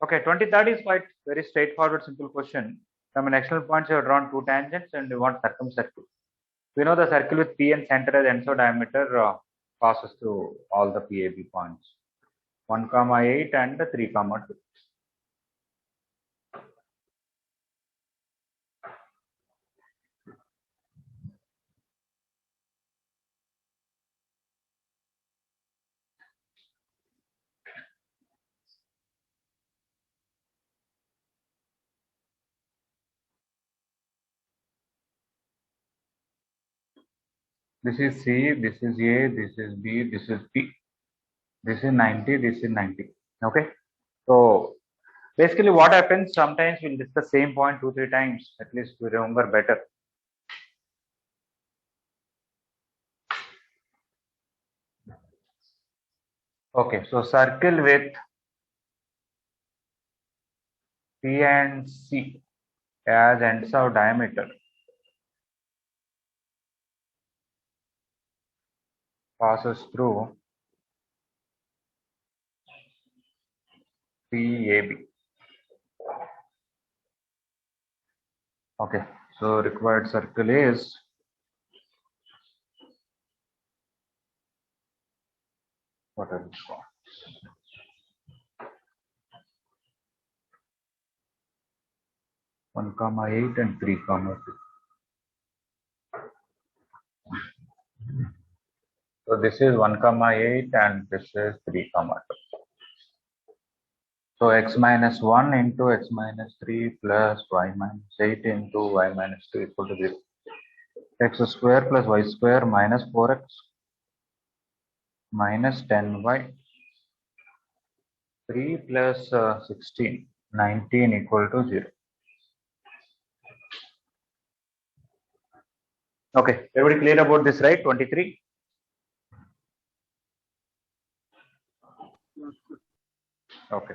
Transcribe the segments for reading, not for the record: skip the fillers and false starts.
Okay, 23rd is quite very straightforward, simple question. From an external points, you have drawn two tangents and you want circumcircle. We know the circle with P and center as ends of diameter passes through all the PAB points. 1, 8 and 3, 2. This is C, this is A, this is B, this is P. This is 90, this is 90. Okay. So basically what happens, sometimes we'll discuss same point 2-3 times, at least we remember better. Okay, so circle with P and C as ends of diameter passes through PAB. Okay, so required circle is what are these called? 1, 8 and 3, 2. So this is 1, 8 and this is 3, 2. So x minus 1 into x minus 3 plus y minus 8 into y minus 2 equal to 0. X square plus y square minus 4x minus 10y 3 plus 16, 19 equal to 0. Okay, everybody clear about this, right? 23. Okay.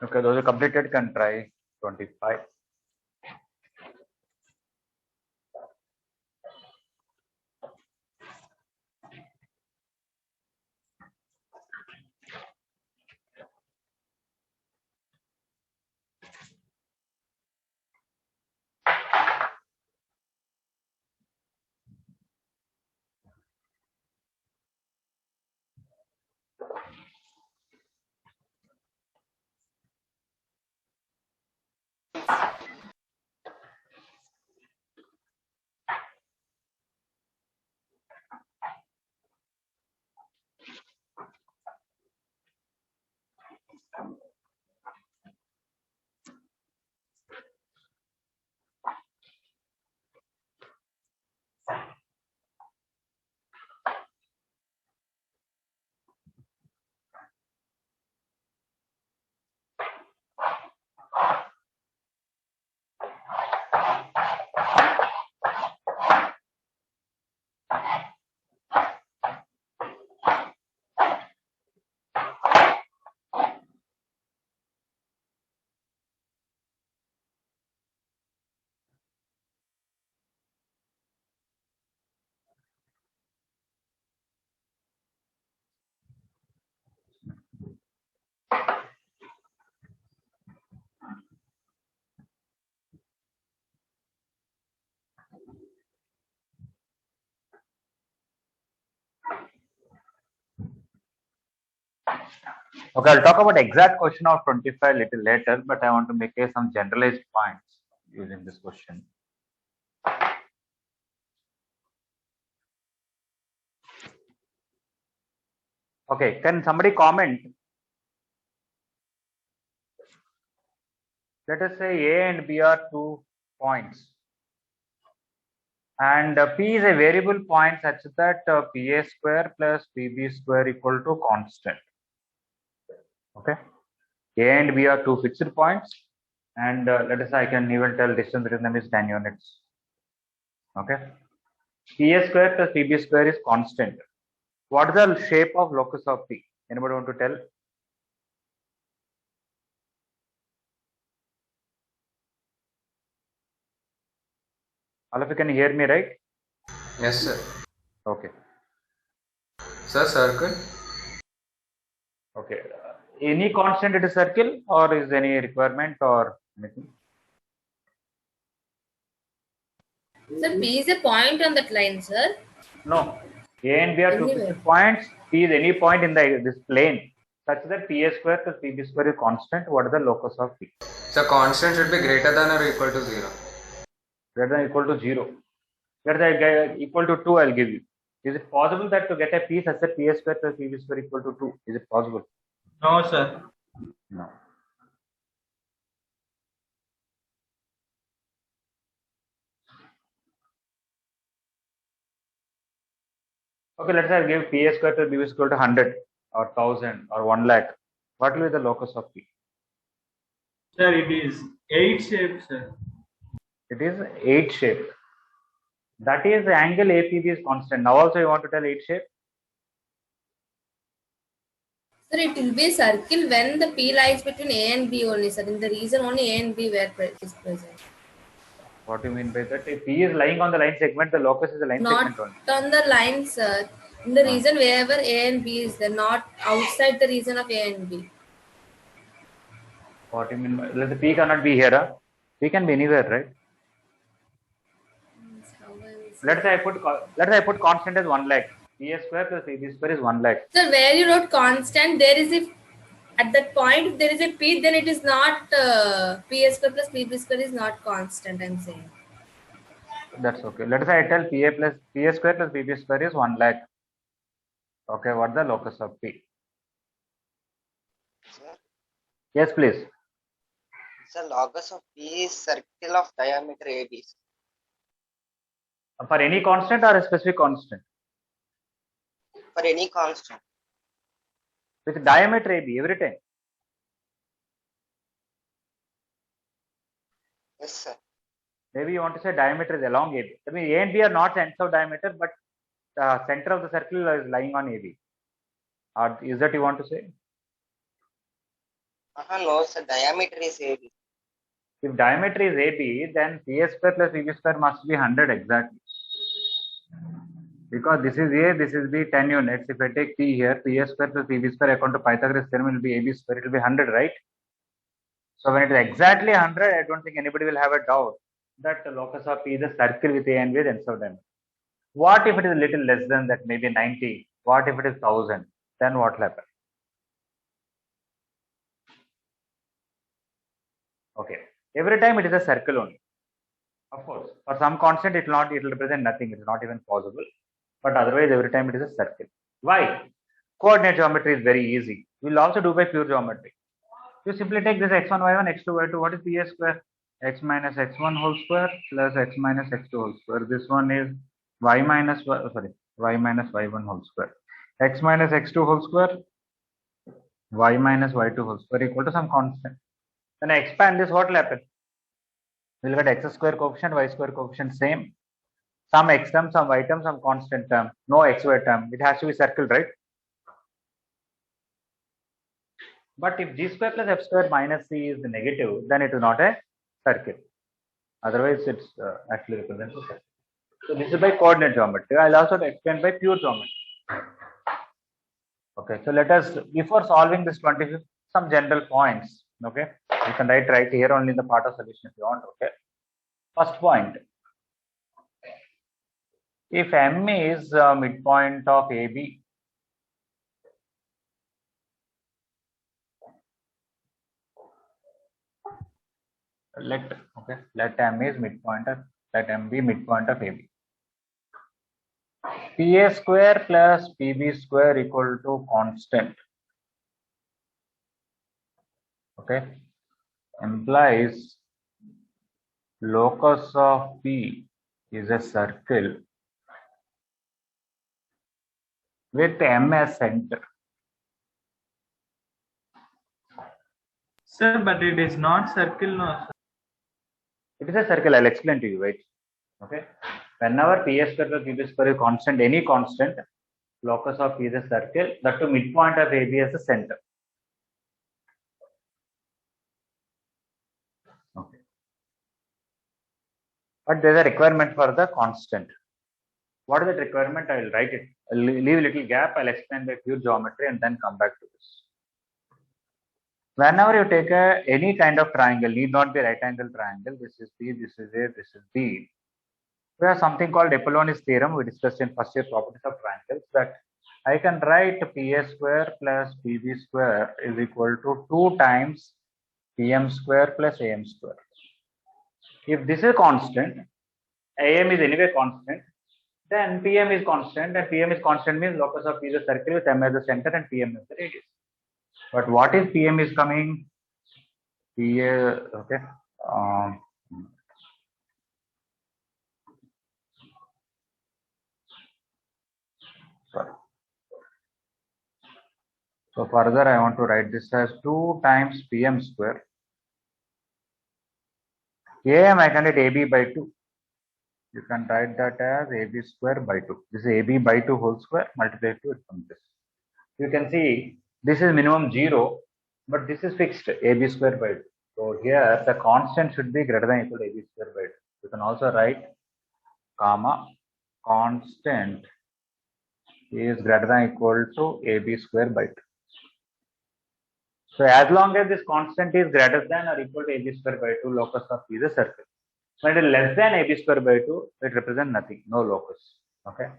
Okay, those are completed, can try 25. Okay, I'll talk about exact question of 25 little later, but I want to make some generalized points using this question. Okay, can somebody comment? Let us say A and B are 2 points, and P is a variable point such that PA square plus PB square equal to constant. Okay, A and B are 2 fixed points, and let us say I can even tell distance between them is 10 units. Okay, PA square plus PB square is constant. What is the shape of locus of P? Anybody want to tell? All of you can hear me, right? Yes, sir. Okay. Sir, circle. Okay. Any constant it is circle, or is any requirement or anything? Sir, P is a point on that line, sir. No. A and B are two Anyway. fixed points. P is any point in this plane such that P square plus PB square is constant. What is the locus of P? The constant should be greater than or equal to 0. Greater than or equal to 0. Greater than equal to 2, I'll give you. Is it possible that to get a P such that P square plus PB square equal to 2? Is it possible? No, sir. No. Okay, let's say I give P square to B square to 100 or 1000 or 1 lakh. What will be the locus of P? Sir, it is 8 shaped, sir. It is 8 shape. That is the angle APB is constant. Now also you want to tell 8 shape? Sir, it will be a circle when the P lies between A and B only, sir. In the region only A and B where is present. What do you mean by that? If P is lying on the line segment, the locus is the line Not segment only. on the line, sir. In the region wherever A and B is there, not outside the region of A and B. What do you mean by the P cannot be here? Huh? P can be anywhere, right? Let's say I put constant as 1 lakh. P square plus PB square is 1 lakh. Sir, where you wrote constant, there is a at that point if there is a P, then it is not P square plus PB square is not constant. I'm saying. That's okay. Let us say I tell P square plus PB square is 1 lakh. Okay, what the locus of P? Sir, Yes, please. sir, locus of P is circle of diameter AB. For any constant or a specific constant? For any constant. With diameter AB every time. Yes, sir. Maybe you want to say diameter is along AB. I mean, A and B are not ends of diameter, but center of the circle is lying on AB. Is that you want to say? No, sir. Diameter is AB. If diameter is AB, then P square plus PB square must be 100 exactly. Because this is A, this is B, 10 units. If I take P here, P square plus PB square according to Pythagoras theorem will be AB square, it will be 100, right? So when it is exactly 100, I don't think anybody will have a doubt that the locus of P is a circle with A and B ends of diameter. What if it is a little less than that, maybe 90? What if it is 1000? Then what will happen? Okay. Every time it is a circle only. Of course, for some constant it will represent nothing. It is not even possible. But otherwise, every time it is a circle. Why? Coordinate geometry is very easy. We will also do by pure geometry. You simply take this x1, y1, x2, y2. What is P square? X minus x1 whole square plus x minus x2 whole square. This one is y minus y1 whole square. X minus x2 whole square, y minus y2 whole square equal to some constant. When I expand this, what will happen? We'll get x square coefficient, y square coefficient same. Some x term, some y term, some constant term. No xy term. It has to be circled, right? But if g square plus f square minus c is negative, then it is not a circle. Otherwise, it's actually represents a circle. So this is by coordinate geometry. I'll also explain by pure geometry. Okay, so let us, before solving this 25th, some general points. Okay, you can write right here only in the part of solution if you want. Okay, first point. If M is midpoint of AB, let M is midpoint of, let M be midpoint of AB. PA square plus PB square equal to constant. Okay, implies locus of P is a circle with M as center. Sir, but it is not circle, no, sir. It is a circle. I'll explain to you. Right? Okay. Whenever P square plus PB square is constant, any constant, locus of P is a circle, that to midpoint of AB as a center. Okay. But there is a requirement for the constant. What is that requirement? I will write it. I'll leave a little gap. I'll explain by pure geometry and then come back to this. Whenever you take any kind of triangle, need not be right angle triangle. This is B, this is A, this is B. We have something called Apollonius theorem. We discussed in first year properties of triangles, that I can write PA square plus PB square is equal to 2 times PM square plus AM square. If this is constant, AM is anyway constant, then PM is constant, and PM is constant means locus of P is a circle with M as the center and PM as the radius. But what is PM is coming? PA, okay. Sorry. So further I want to write this as 2 times PM square. AM I can write AB by 2. You can write that as AB square by 2. This is AB by 2 whole square multiplied to it from this. You can see this is minimum 0, but this is fixed AB square by 2. So here the constant should be greater than equal to AB square by 2. You can also write comma constant is greater than equal to AB square by 2. So as long as this constant is greater than or equal to AB square by 2, locus of P is a circle. When it is less than AB square by 2, it represents nothing, no locus. Okay.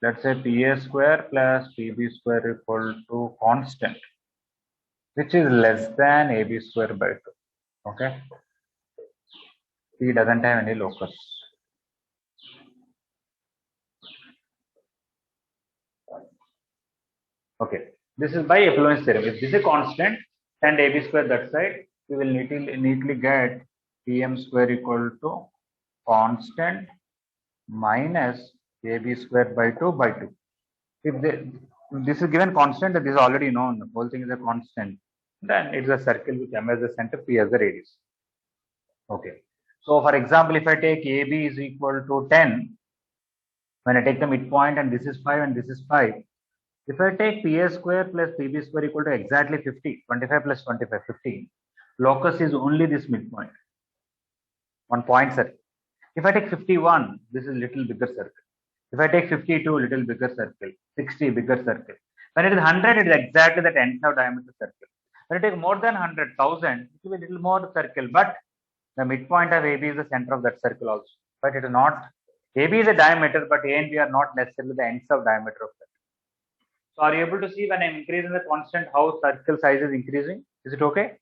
Let's say PA square plus PB square equal to constant, which is less than AB square by 2. Okay. P doesn't have any locus. Okay. This is by Apollonius theorem. If this is a constant and AB square that side, we will neatly get PM square equal to constant minus AB square by 2 by 2. If this is given constant, this is already known, the whole thing is a constant, then it's a circle with M as the center, P as the radius. Okay. So for example, if I take AB is equal to 10, when I take the midpoint and this is 5 and this is 5, if I take PA square plus PB square equal to exactly 50, 25 plus 25, 15, locus is only this midpoint, 1 point circle. If I take 51, this is little bigger circle. If I take 52, little bigger circle, 60, bigger circle. When it is 100, it is exactly that nth of diameter circle. When I take more than 100,000, it will be a little more circle, but the midpoint of AB is the center of that circle also. But it is not, AB is a diameter, but A and B are not necessarily the ends of diameter of that. So are you able to see when I am increasing the constant, how circle size is increasing? Is it okay?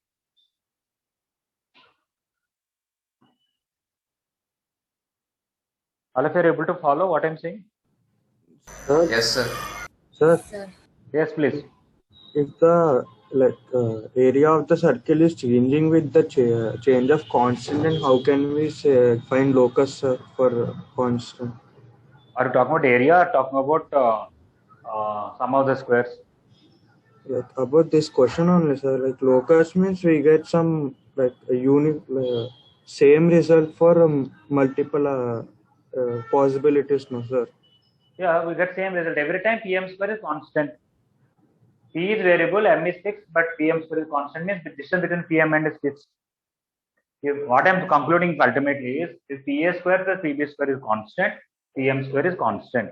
All of you are able to follow what I am saying? Sir, Yes, sir. sir, Sir. Yes, please. if the area of the circle is changing with the change of constant, then how can we find locus for constant? Are you talking about area or talking about some of the squares? Like about this question only, sir. Like locus means we get some like a unique same result for multiple possibilities, no, sir. Yeah, we get same result. Every time PM square is constant. P is variable, M is fixed, but PM square is constant means the distance between PM and is fixed. What I am concluding ultimately is if PA square plus PB square is constant, PM square is constant.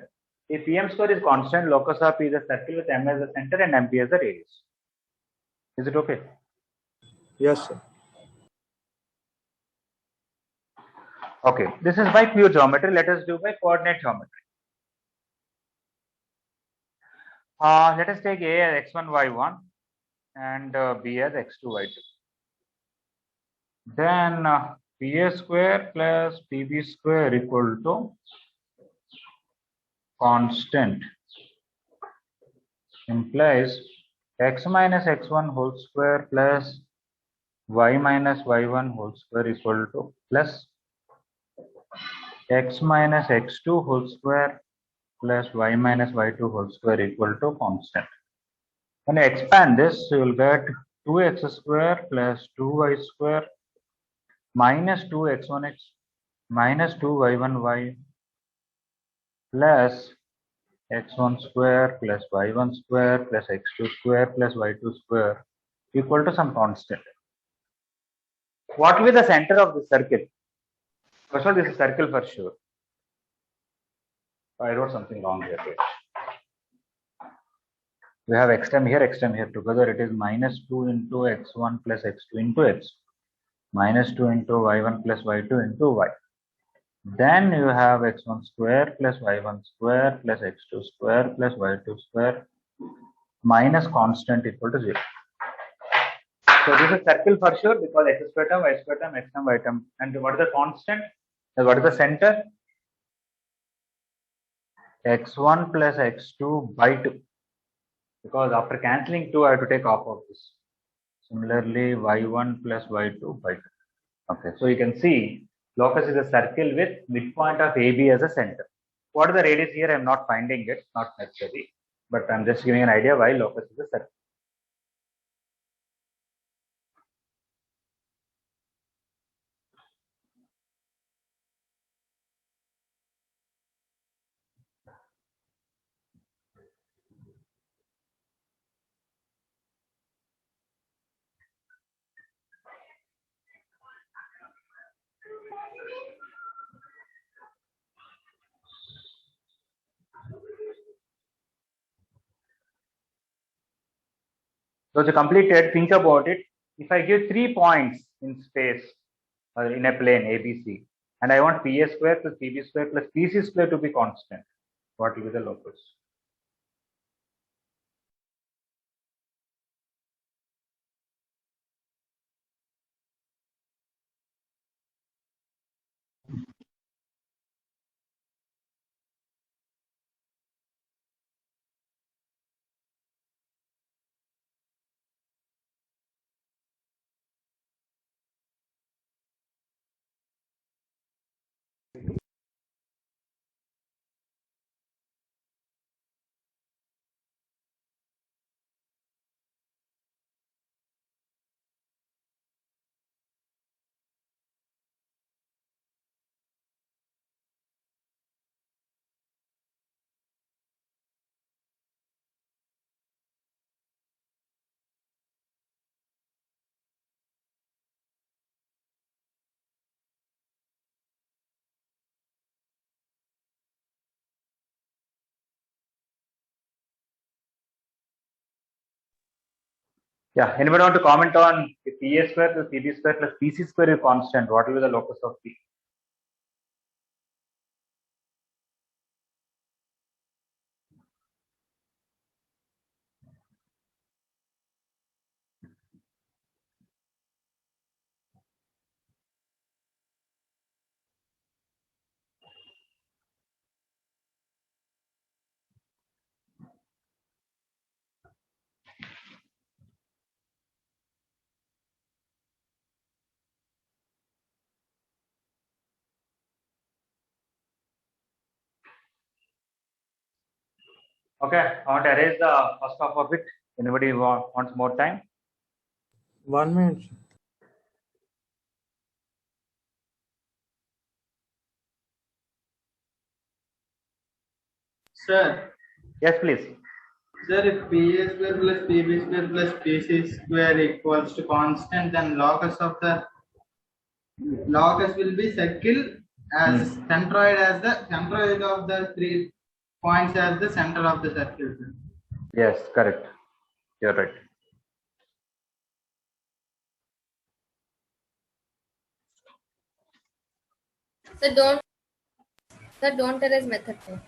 If PM square is constant, locus of P is a circle with M as the center and MP as the radius. Is it okay? Yes, sir. Okay, this is by pure geometry. Let us do by coordinate geometry. Let us take A as x1, y1 and B as x2, y2. Then PA square plus PB square equal to constant implies x minus x1 whole square plus y minus y1 whole square equal to plus x minus x2 whole square plus y minus y2 whole square equal to constant. When you expand this, you will get 2x square plus 2y square minus 2x1x minus 2y1y plus x1 square plus y1 square plus x2 square plus y2 square equal to some constant. What will be the center of the circle? First of all, this is circle for sure. I wrote something wrong here. Wait. We have x term here together. It is minus 2 into x1 plus x2 into x. Minus 2 into y1 plus y2 into y. Then you have x1 square plus y1 square plus x2 square plus y2 square minus constant equal to 0. So this is circle for sure because x square term, y square term, x term, y term. And what is the constant? What is the center? x1 plus x2 by 2. Because after cancelling 2, I have to take off of this. Similarly, y1 plus y2 by 2. Okay, so you can see locus is a circle with midpoint of AB as a center. What is the radius here? I am not finding it, not necessary, but I am just giving an idea why locus is a circle. So to complete it, think about it. If I give 3 points in space or in a plane ABC, and I want PA square plus PB square plus PC square to be constant, what will be the locus? Yeah, anybody want to comment on if PA square plus PB square plus PC square is constant, what will be the locus of P? Okay, I want to erase the first half of it. Anybody wants more time? 1 minute. Sir, Yes, please. sir, if PA square plus PB square plus PC square equals to constant, then locus will be circle as centroid of the 3 points as the center of the circle. Sir. Yes, correct. You're right. So don't erase method 4.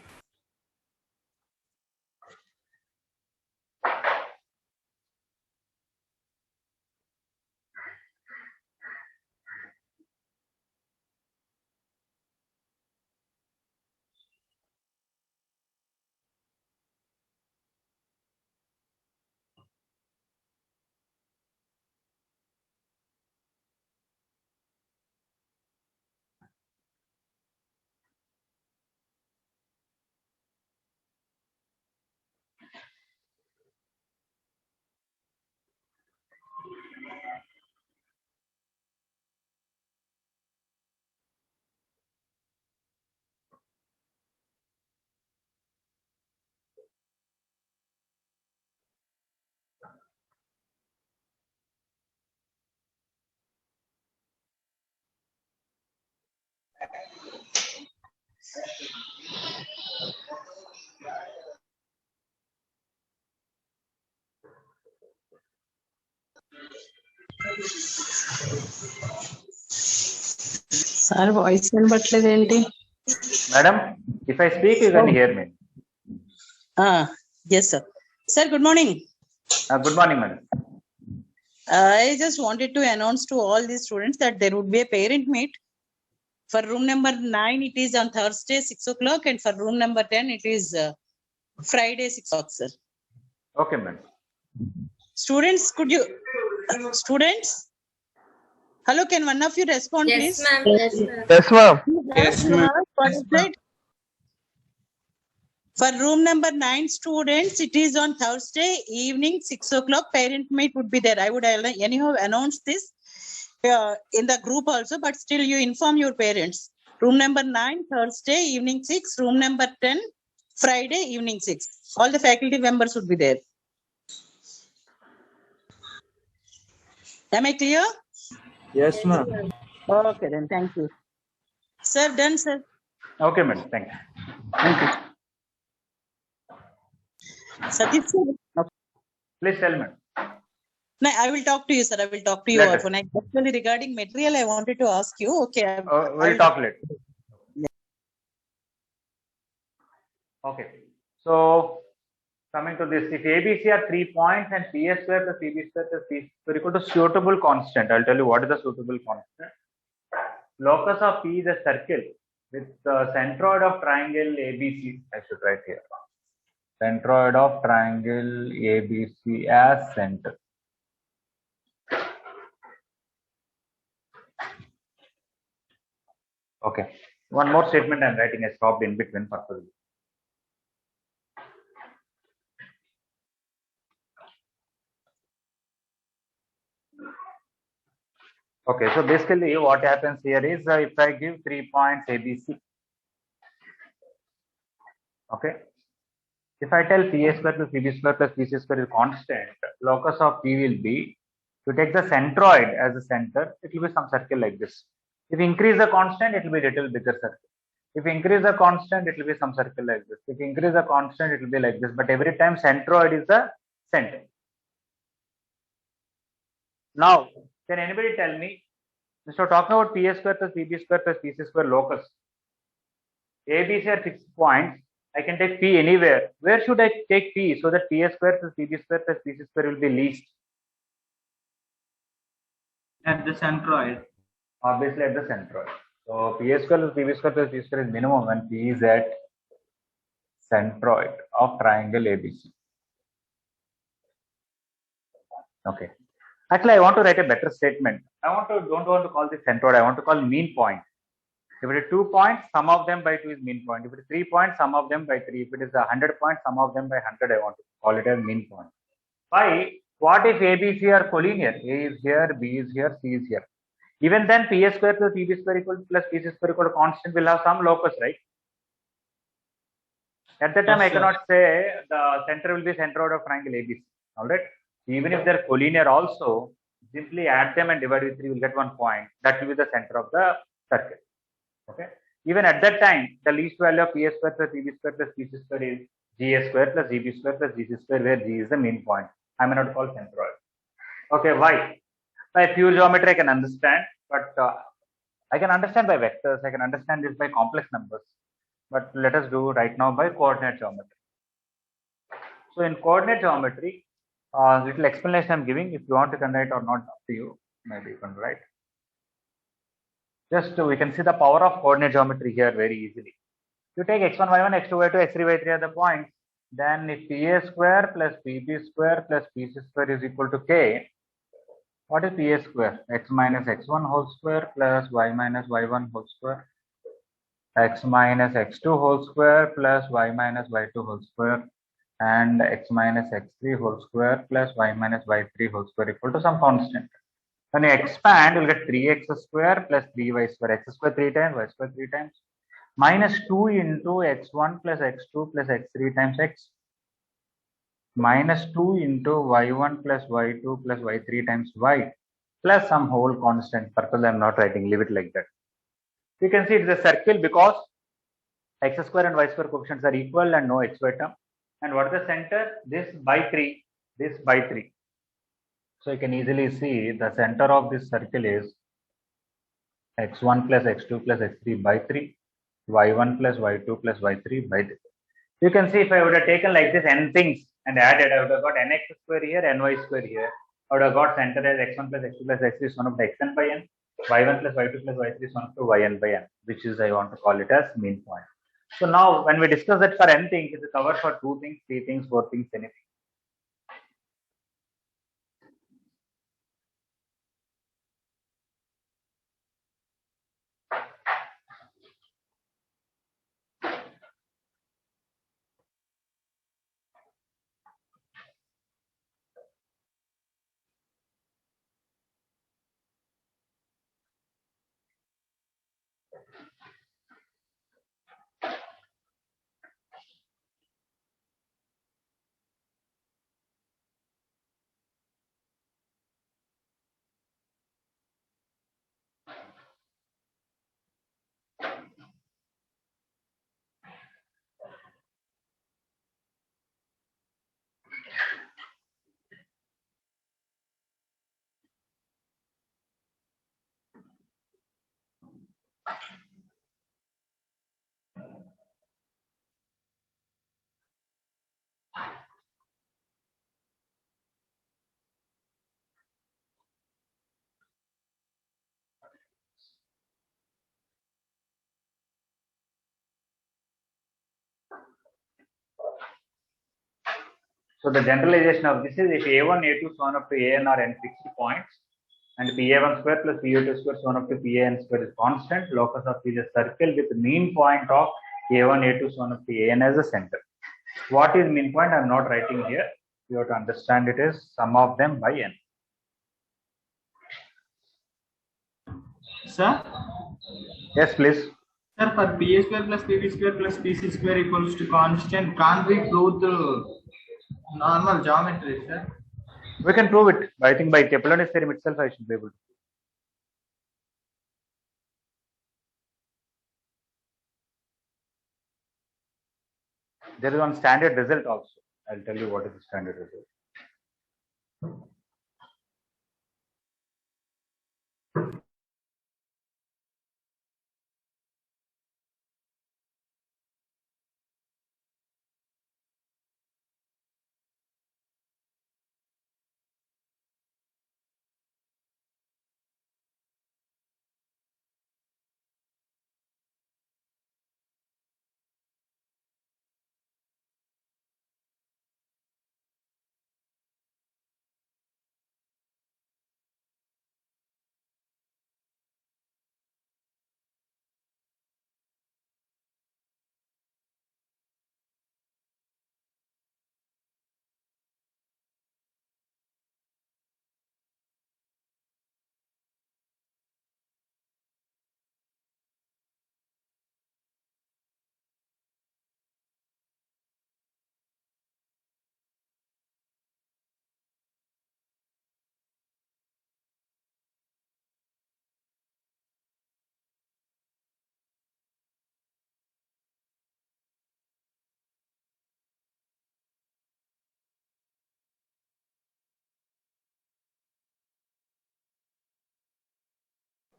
Sir voice వినబట్లేదు ఏంటి? Madam, if I speak, you can hear me. Yes, sir. Sir, good morning. Good morning, madam. I just wanted to announce to all the students that there would be a parent meet. For room number 9, it is on Thursday, 6 o'clock, and for room number 10, it is Friday, 6 o'clock, sir. Okay, madam. Students, could you... Students? Hello, can one of you respond, Yes, please? ma'am. Yes, ma'am. Yes, ma'am. Yes, ma'am. What is it? For room number 9 students, it is on Thursday evening, 6 o'clock. Parent meet would be there. I would anyhow announce this in the group also, but still you inform your parents. Room number 9, Thursday evening 6. Room number 10, Friday evening 6. All the faculty members would be there. Am I clear? Yes, ma'am. Okay, then. Thank you. Sir, done, sir. Okay, madam. Thank you. Thank you. Satish, sir. Please tell me. No, I will talk to you, sir. I will talk to you. Later. Often. Actually, regarding material, I wanted to ask you. Okay. We'll talk later. Okay. So, coming to this, if ABC are 3 points and PS square plus PB square plus P square equal to suitable constant, I'll tell you what is the suitable constant. Locus of P is a circle with the centroid of triangle ABC. I should write here. Centroid of triangle ABC as center. Okay. One more statement I'm writing. I stopped in between purposely. Okay, so basically what happens here is if I give 3 points ABC, okay, if I tell PA square plus PB square plus PC square is constant, locus of P will be, to take the centroid as a center, it will be some circle like this. If you increase the constant, it will be little bigger circle. If you increase the constant, it will be some circle like this. If you increase the constant, it will be like this. But every time centroid is the center. Now, can anybody tell me, instead of talking about PA square plus PB square plus PC square locus, ABC are fixed points, I can take P anywhere. Where should I take P so that PA square plus PB square plus PC square will be least? At the centroid. Obviously at the centroid. So PA square plus PB square plus P square is minimum when P is at centroid of triangle ABC. Okay. Actually, I want to write a better statement. Don't want to call this centroid. I want to call mean point. If it is 2 points, sum of them by 2 is mean point. If it is 3 points, sum of them by 3. If it is 100 points, sum of them by 100. I want to call it as mean point. Why? What if A, B, C are collinear? A is here, B is here, C is here. Even then, PS square plus PB square equal plus PC square equal to constant will have some locus, right? At that time, Yes, I cannot say the center will be centroid of triangle ABC. All right. Even if they're collinear also, simply add them and divide with 3, we'll get 1 point. That will be the center of the circle. Okay. Even at that time, the least value of PS square plus PB square plus PC square is GA square plus GB square plus GC square, where G is the mean point. I may not call centroid. Okay. Why? By pure geometry, I can understand, but I can understand by vectors. I can understand this by complex numbers. But let us do right now by coordinate geometry. So in coordinate geometry, little explanation I'm giving. If you want, you can write or not, up to you. Maybe you can write. Just we can see the power of coordinate geometry here very easily. You take x1, y1, x2, y2, x3, y3 are the points. Then if PA square plus PB square plus PC square is equal to K, what is PA square? X minus x1 whole square plus y minus y1 whole square, x minus x2 whole square plus y minus y2 whole square, and x minus x3 whole square plus y minus y3 whole square equal to some constant. When you expand, you'll get 3x square plus 3y square, x square 3 times, y square 3 times, minus 2 into x1 plus x2 plus x3 times x, minus 2 into y1 plus y2 plus y3 times y, plus some whole constant. Purpose I'm not writing, leave it like that. You can see it's a circle because x square and y square coefficients are equal and no xy term. And what is the center? This by 3, this by 3. So you can easily see the center of this circle is x1 plus x2 plus x3 by 3, y1 plus y2 plus y3 by 3. You can see if I would have taken like this n things and added, I would have got nx square here, ny square here. I would have got center as x1 plus x2 plus x3 is 1 up to xn by n, y1 plus y2 plus y3 is 1 up to yn by n, which is I want to call it as mean point. So now when we discuss that for n things, it is covered for 2 things, 3 things, 4 things, anything. So the generalization of this is if a1, a2 so on up to an are n fixed points, and pa1 square plus pa2 square so on up to pan square is constant, locus of is a circle with mean point of a1, a2 so on up to an as a center. What is mean point? I am not writing here. You have to understand it is sum of them by n. Sir? Yes, please. Sir, for pa square plus pb square plus pc square equals to constant, can't we prove the normal geometry, sir? We can prove it. I think by Kepler's theorem itself, I should be able to. There is one standard result also. I'll tell you what is the standard result.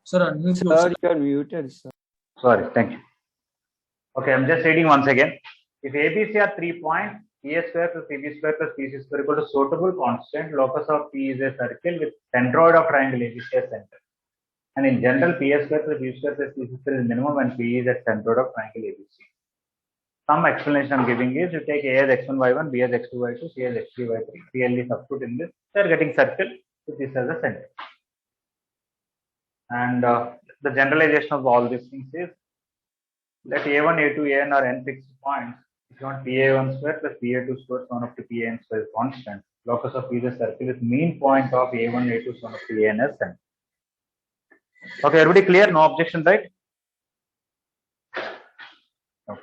Sir, unmute Sir, yourself. you are muted, sir. Sorry, thank you. Okay, I'm just reading once again. If ABC are 3 points, a square plus pb square plus pc square equal to suitable constant, locus of P is a circle with centroid of triangle ABC as center. And in general, P square plus b square plus pc square is minimum when P is at centroid of triangle ABC. Some explanation I'm giving is you take A as x1, y1, B as x2, y2, C as x3, y3. Really substitute in this. They are getting circle with this as a center. And the generalization of all these things is let a1, a2, an are n fixed points. If you want pa1 square plus pa2 square so on up to pan square is constant. Locus of P is a circle with mean point of a1, a2 so on up to an as center. Okay, everybody clear? No objection, right? Okay.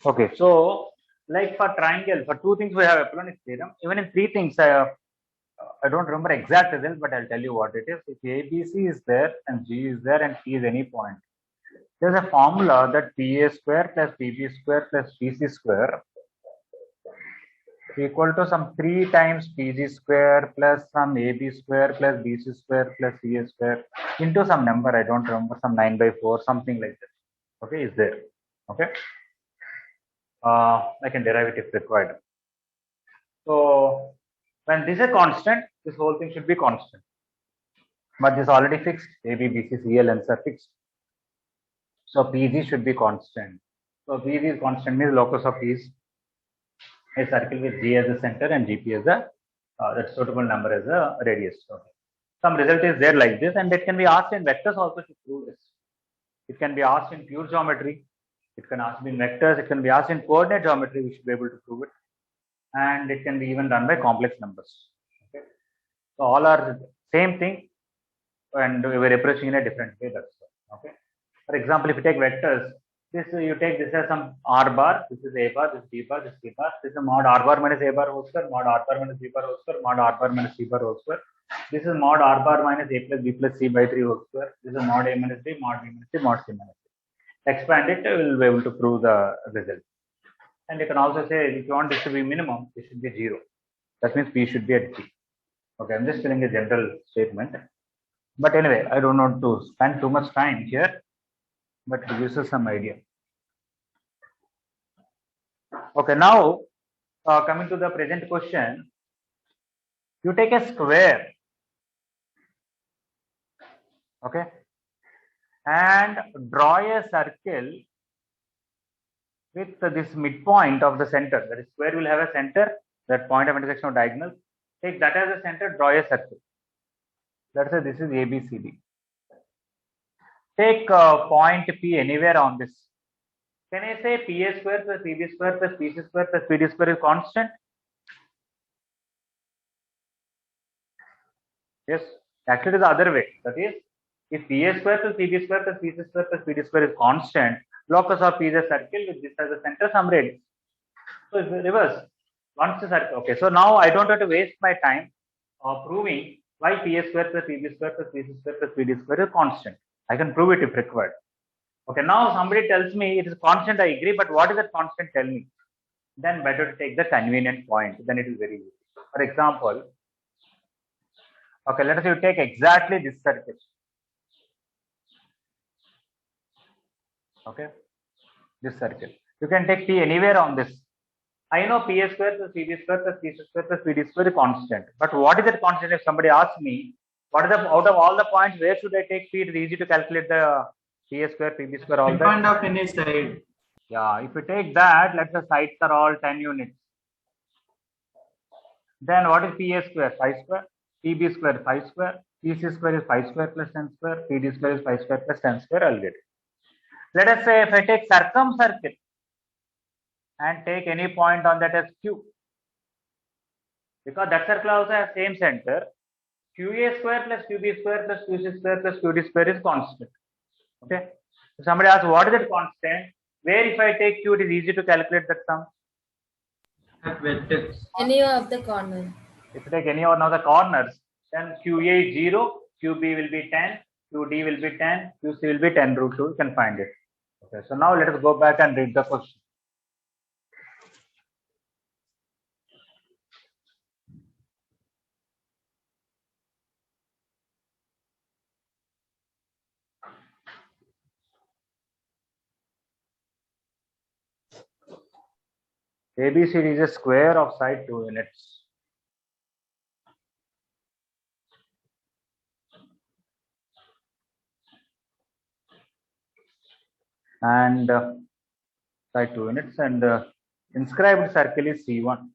Okay, so like for triangle, for 2 things we have Apollonius theorem. Even in 3 things, I don't remember exact result, but I'll tell you what it is. If ABC is there and G is there and P is any point, there's a formula that PA square plus PB square plus PC square equal to some 3 times PG square plus some AB square plus BC square plus CA square into some number, I don't remember, some 9 by 4, something like that. Okay, is there? Okay. I can derive it if required. So when this is a constant, this whole thing should be constant. But this is already fixed. AB, BC, CA lengths are fixed. So PG should be constant. So PG is constant means locus of P is a circle with G as the center and GP as the that suitable number as a radius. Okay. Some result is there like this, and it can be asked in vectors also to prove this. It can be asked in pure geometry. It can ask in vectors. It can be asked in coordinate geometry. We should be able to prove it, and it can be even done by complex numbers. Okay. So all are same thing, and we are approaching in a different way. That's all. Okay. For example, if you take vectors, this you take this as some r bar, this is a bar, this is b bar, this is c bar, this is mod r bar minus a bar whole square, mod r bar minus b bar whole square, mod r bar minus c bar whole square. This is mod r bar minus a plus b plus c by 3 whole square. This is mod a minus b, mod b minus c, mod c minus c. Expand it, we will be able to prove the result. And you can also say if you want this to be minimum, this should be 0. That means p should be at g. Okay, I'm just telling a general statement. But anyway, I don't want to spend too much time here, but it gives us some idea. Okay, now coming to the present question, you take a square, okay, and draw a circle with this midpoint of the center. That is, square will have a center, that point of intersection of diagonals. Take that as a center, draw a circle. Let's say this is ABCD. Take point P anywhere on this. Can I say PA square plus PB square plus PC square plus PD square is constant? Yes, actually it is the other way. That is, if PA square plus PB square plus PC square plus PD square is constant, locus of P is a circle with this as a center, some radius. So it's reverse. Once the circle, okay. So now I don't have to waste my time proving why PA square plus PB square plus PC square plus PD square is constant. I can prove it if required. Okay, now somebody tells me it is constant, I agree, but what is that constant? Tell me. Then better to take the convenient point, then it is very easy. For example, okay, let us say you take exactly this circle. Okay, this circle. You can take P anywhere on this. I know PA square plus PB square plus PC square plus PD square is constant. But what is that constant? If somebody asks me, what is the out of all the points, where should I take P? It is easy to calculate the PA square, PB square, all that. Midpoint of any side. Yeah, if you take that, let the sides are all 10 units. Then what is PA square? 5 square. PB square 5 square. PC square is 5 square plus 10 square. PD square is 5 square plus 10 square. I'll get it. Let us say if I take circumcircle and take any point on that as Q, because that circle also has same center, QA square plus QB square plus QC square plus QD square is constant. Okay. So somebody asks what is that constant? Where if I take Q, it is easy to calculate that sum. At vertex. Any of the corner. If you take any one of the corners, then QA is 0, QB will be 10, QD will be 10, QC will be 10 root 2. You can find it. Okay. So now let us go back and read the question. ABCD is a square of side 2 units. And side 2 units, and inscribed circle is C1.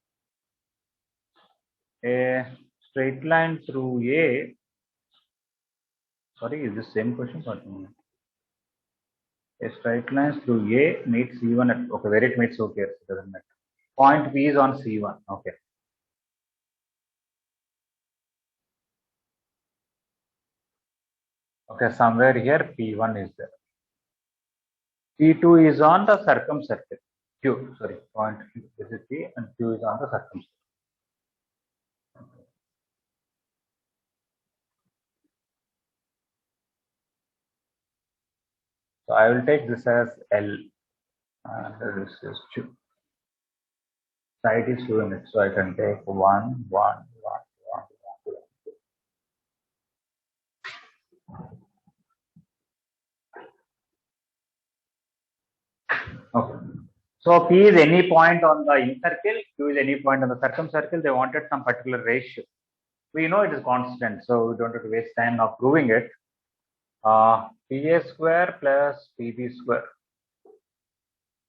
A straight line through A. Sorry, is this same question? A straight line through A meets C1 at, okay, where it meets, okay, it doesn't matter. Point P is on C1. Okay. Okay, somewhere here P1 is there. P2 is on the circumcircle. Q, sorry, point this is P and Q is on the circumcircle. So I will take this as L, and this is 2. Side is 2 units, so I can take 1, 1, 1, 1, 1. Okay. So P is any point on the in circle, Q is any point on the circumcircle. They wanted some particular ratio. We know it is constant, so we don't have to waste time now proving it. PA square plus PB square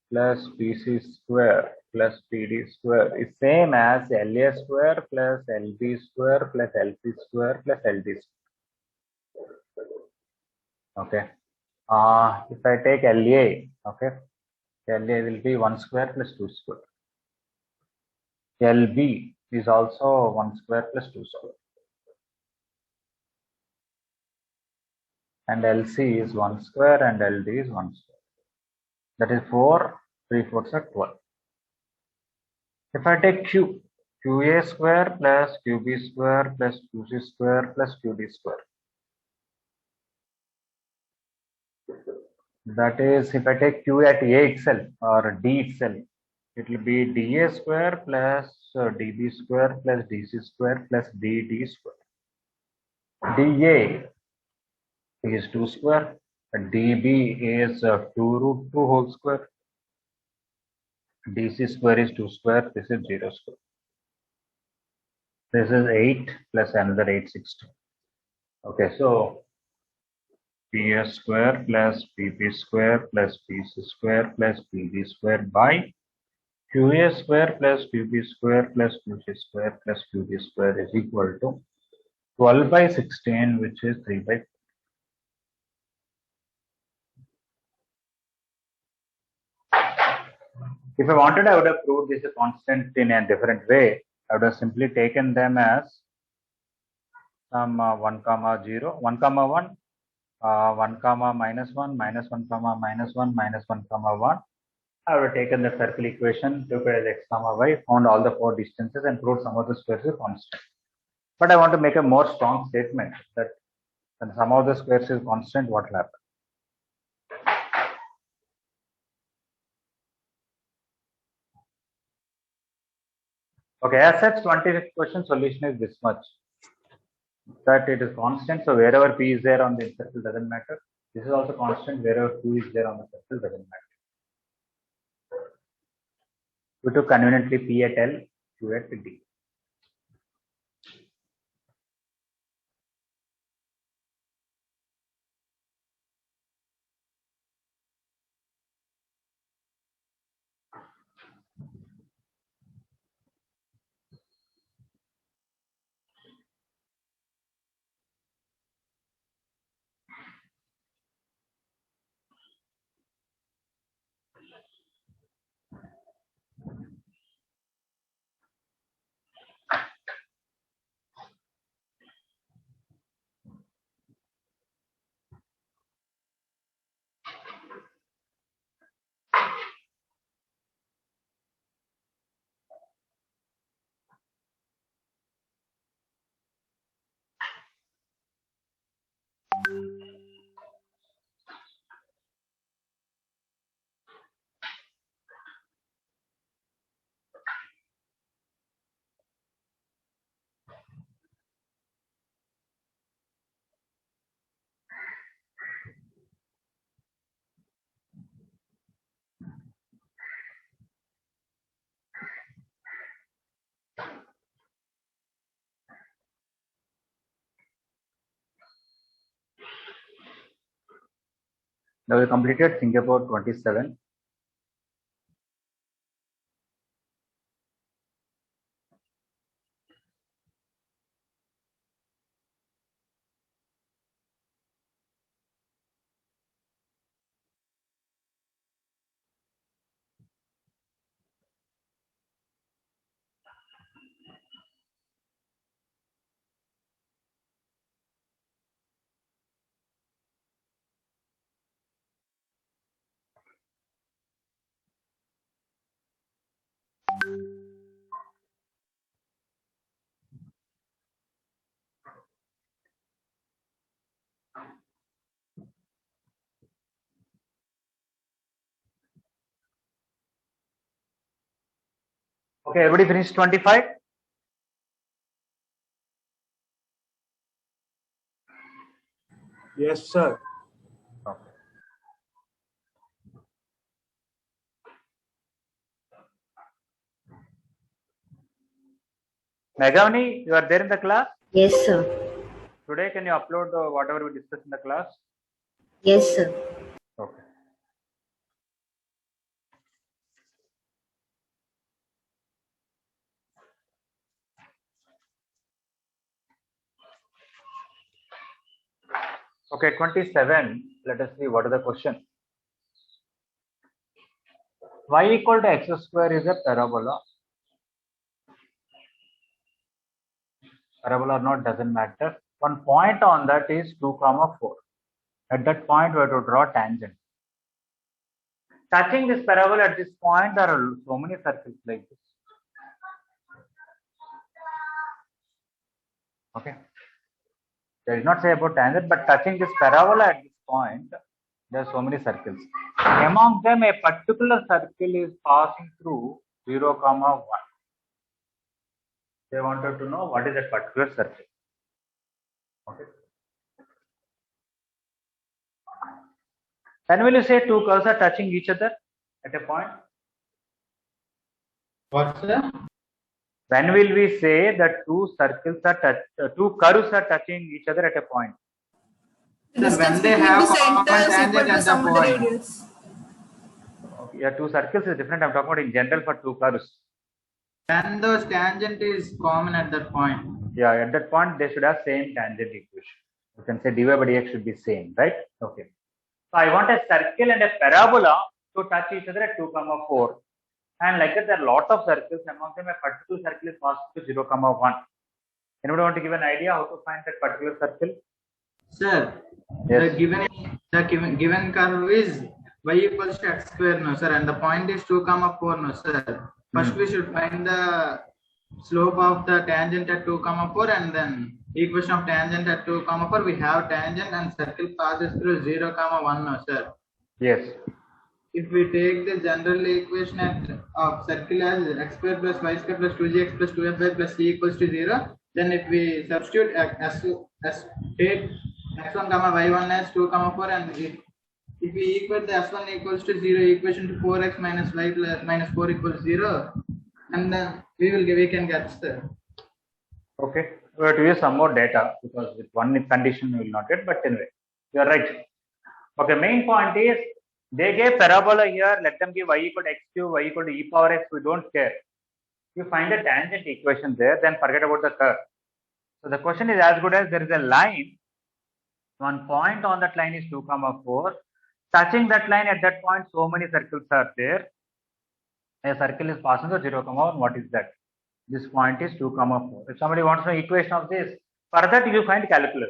plus PC square plus PD square is same as LA square plus LB square plus LC square plus LD square. Okay. If I take LA, okay, LA will be 1 square plus 2 square. LB is also 1 square plus 2 square. And LC is 1 square and LD is 1 square. That is 4, 3/4 are 12. If I take Q, QA square plus QB square plus QC square plus QD square. That is, if I take Q at A itself or D itself, it will be DA square plus DB square plus DC square plus DD square. DA is 2 square, and DB is 2 root 2 whole square. DC square is 2 square, this is 0 square. This is 8 plus another 8, 16. Okay, so PS square plus PP square plus PC square plus PB square by QA square plus QB square plus QC square plus QD square is equal to 12 by 16, which is 3 by 4. If I wanted, I would have proved this a constant in a different way. I would have simply taken them as some 1 comma 0, 1 comma 1, 1 comma minus 1, minus 1 comma minus 1, minus 1 comma 1. I would have taken the circle equation, took it as x comma y, found all the 4 distances and proved sum of the squares is constant. But I want to make a more strong statement that when sum of the squares is constant, what will happen? Okay, as such, 25th question solution is this much. That it is constant, so wherever P is there on the circle doesn't matter. This is also constant, wherever Q is there on the circle doesn't matter. We took conveniently P at L, Q at D. Now we completed Singapore 27. Okay, everybody finished 25? Yes, sir. Okay. Meghavani, you are there in the class? Yes, sir. Today, can you upload whatever we discussed in the class? Yes, sir. Okay. Okay, 27. Let us see what is the question. Y equal to x square is a parabola. Parabola or not doesn't matter. One point on that is 2, 4. At that point, we have to draw tangent. Touching this parabola at this point, there are so many circles like this. Okay. They did not say about tangent, but touching this parabola at this point, there are so many circles. Among them, a particular circle is passing through 0, 1. They wanted to know what is that particular circle. Okay. Then will you say two curves are touching each other at a point? What's the? When will we say that two curves are touching each other at a point? Sir, when they have common tangent at the point. Okay, yeah, two circles is different. I'm talking about in general for two curves. When those tangent is common at that point. Yeah, at that point they should have same tangent equation. You can say dy by dx should be same, right? Okay. So I want a circle and a parabola to touch each other at 2, 4. And like that, there are a lot of circles. Among them, a particular circle is passing to 0, 1. Anybody want to give an idea how to find that particular circle? Sir, Yes. the given curve is y equals to x square, no sir, and the point is 2, 4, no sir. First we should find the slope of the tangent at 2, 4, and then equation of tangent at 2, 4. We have tangent and circle passes through 0, 1, no sir. Yes. If we take the general equation of circle as x square plus y square plus 2gx plus 2fy plus c equals to 0, then if we substitute take x1 y1 as 2, 4, and if we equate the s1 equals to 0 equation to 4x minus y plus minus 4 equals 0, and then we can get the. Okay. We have to use some more data because with one condition we will not get. But anyway, you are right. Okay. Main point is they gave parabola here. Let them give y equal to x cube, y equal to e power x. We don't care. You find a tangent equation there, then forget about the curve. So the question is as good as there is a line. One point on that line is 2, 4. Touching that line at that point, so many circles are there. A circle is passing through 0, 1. What is that? This point is 2, 4. If somebody wants to know equation of this, for that you find calculus.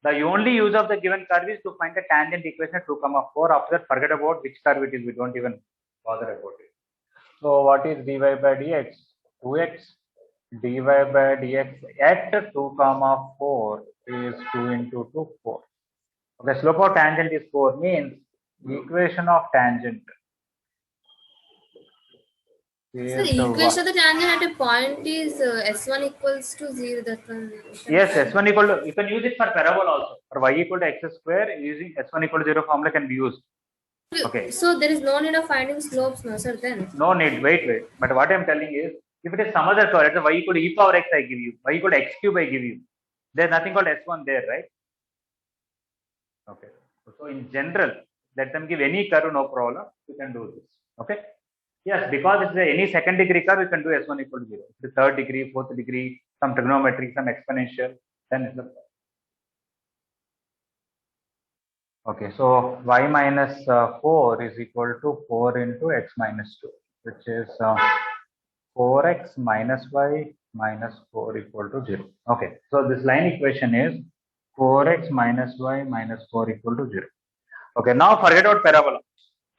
The only use of the given curve is to find the tangent equation at 2, 4. After that, forget about which curve it is. We don't even bother about it. So what is dy by dx? 2x. Dy by dx at 2, 4 is 2 into 2, 4. Okay, slope of tangent is 4 means the equation of tangent. So the equation of the tangent at a point is s1 equals to 0. That one. Yes, s1 equal to, you can use it for parabola also. For y equal to x square, using s1 equal to 0 formula can be used. Okay. So there is no need of finding slopes, no sir, then? No need, wait. But what I am telling is, if it is some other curve, let's say y equal to e power x I give you, y equal to x cube I give you. There is nothing called s1 there, right? Okay. So in general, let them give any curve, no problem. You can do this. Okay. Yes, because it's any second degree curve, you can do s1 equal to 0. If it's third degree, fourth degree, some trigonometry, some exponential, then it's the. Okay, so y minus 4 is equal to 4 into x minus 2, which is 4x minus y minus 4 equal to 0. Okay, so this line equation is 4x minus y minus 4 equal to 0. Okay, now forget about parabola.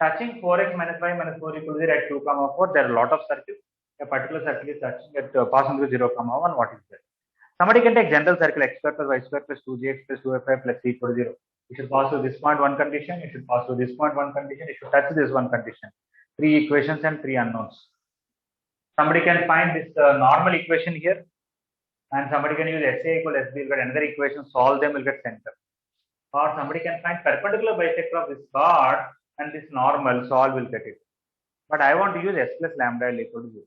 Touching 4x minus y minus 4 equal to 0 at 2, 4, there are a lot of circles. A particular circle is touching at passing through 0, 1. What is that? Somebody can take general circle x square plus y square plus 2gx plus 2fy plus c equal to 0. It should pass through this point, one condition. It should pass through this point, one condition. It should touch this one condition. 3 equations and 3 unknowns. Somebody can find this normal equation here, and somebody can use SA equal SB, will get another equation, solve them, will get center. Or somebody can find perpendicular bisector of this chord and this normal, solve, will get it. But I want to use S plus lambda L equal to 0.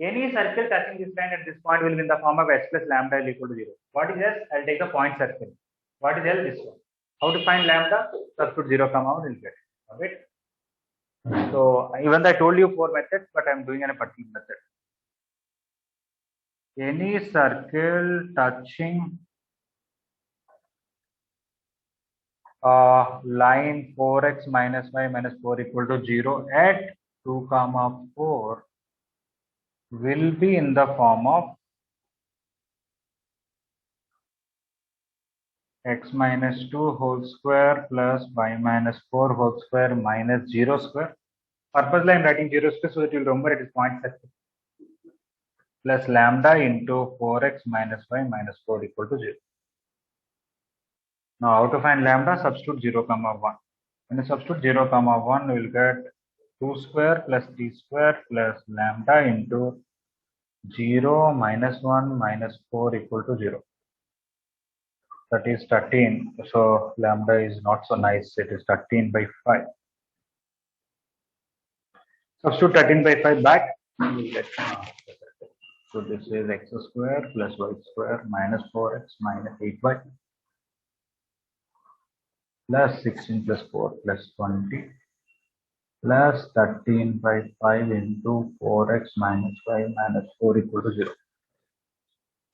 Any circle touching this line at this point will be in the form of S plus lambda L equal to 0. What is S? I'll take the point circle. What is L? This one. How to find lambda? Substitute 0, 1, will get it. Okay. So even though I told you 4 methods, but I'm doing in a particular method. Any circle touching line 4x minus y minus 4 equal to 0 at 2, 4 will be in the form of x minus 2 whole square plus y minus 4 whole square minus 0 square. Purposely I am writing 0 square so that you will remember it is point circle, plus lambda into 4x minus y minus 4 equal to 0. Now how to find lambda? Substitute 0, 1. When you substitute 0, 1, we will get 2 square plus 3 square plus lambda into 0 minus 1 minus 4 equal to 0. That is 13. So lambda is not so nice. It is 13 by 5. Substitute 13 by 5 back. We'll get, so this is x square plus y square minus 4x minus 8y plus 16 plus 4 plus 20 plus 13 by 5 into 4x minus y minus 4 equal to 0.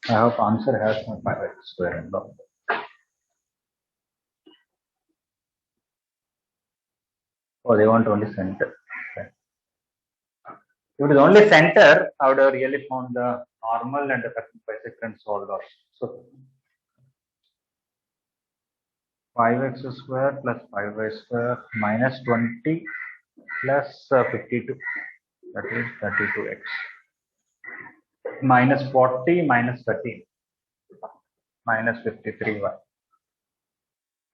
I hope answer has my 5x square and all. Oh, they want only center. Okay. If it is only center, I would have really found the normal and the bisector and solved also. So 5x square plus 5y square minus 20 plus 52, that is 32x, minus 40 minus 13 minus 53y,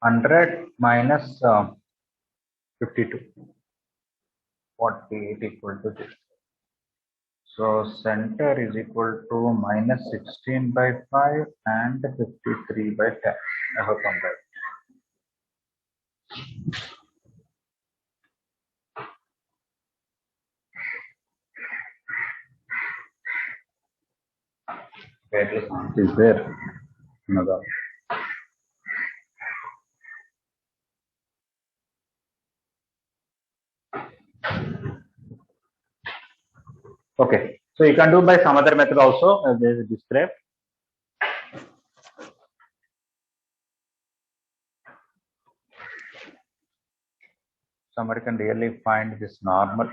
100 minus 52, 48 equal to this. So center is equal to minus 16 by 5 and 53 by 10. I hope I'm right. Is there another? Okay, so you can do by some other method also as they described. Somebody can really find this normal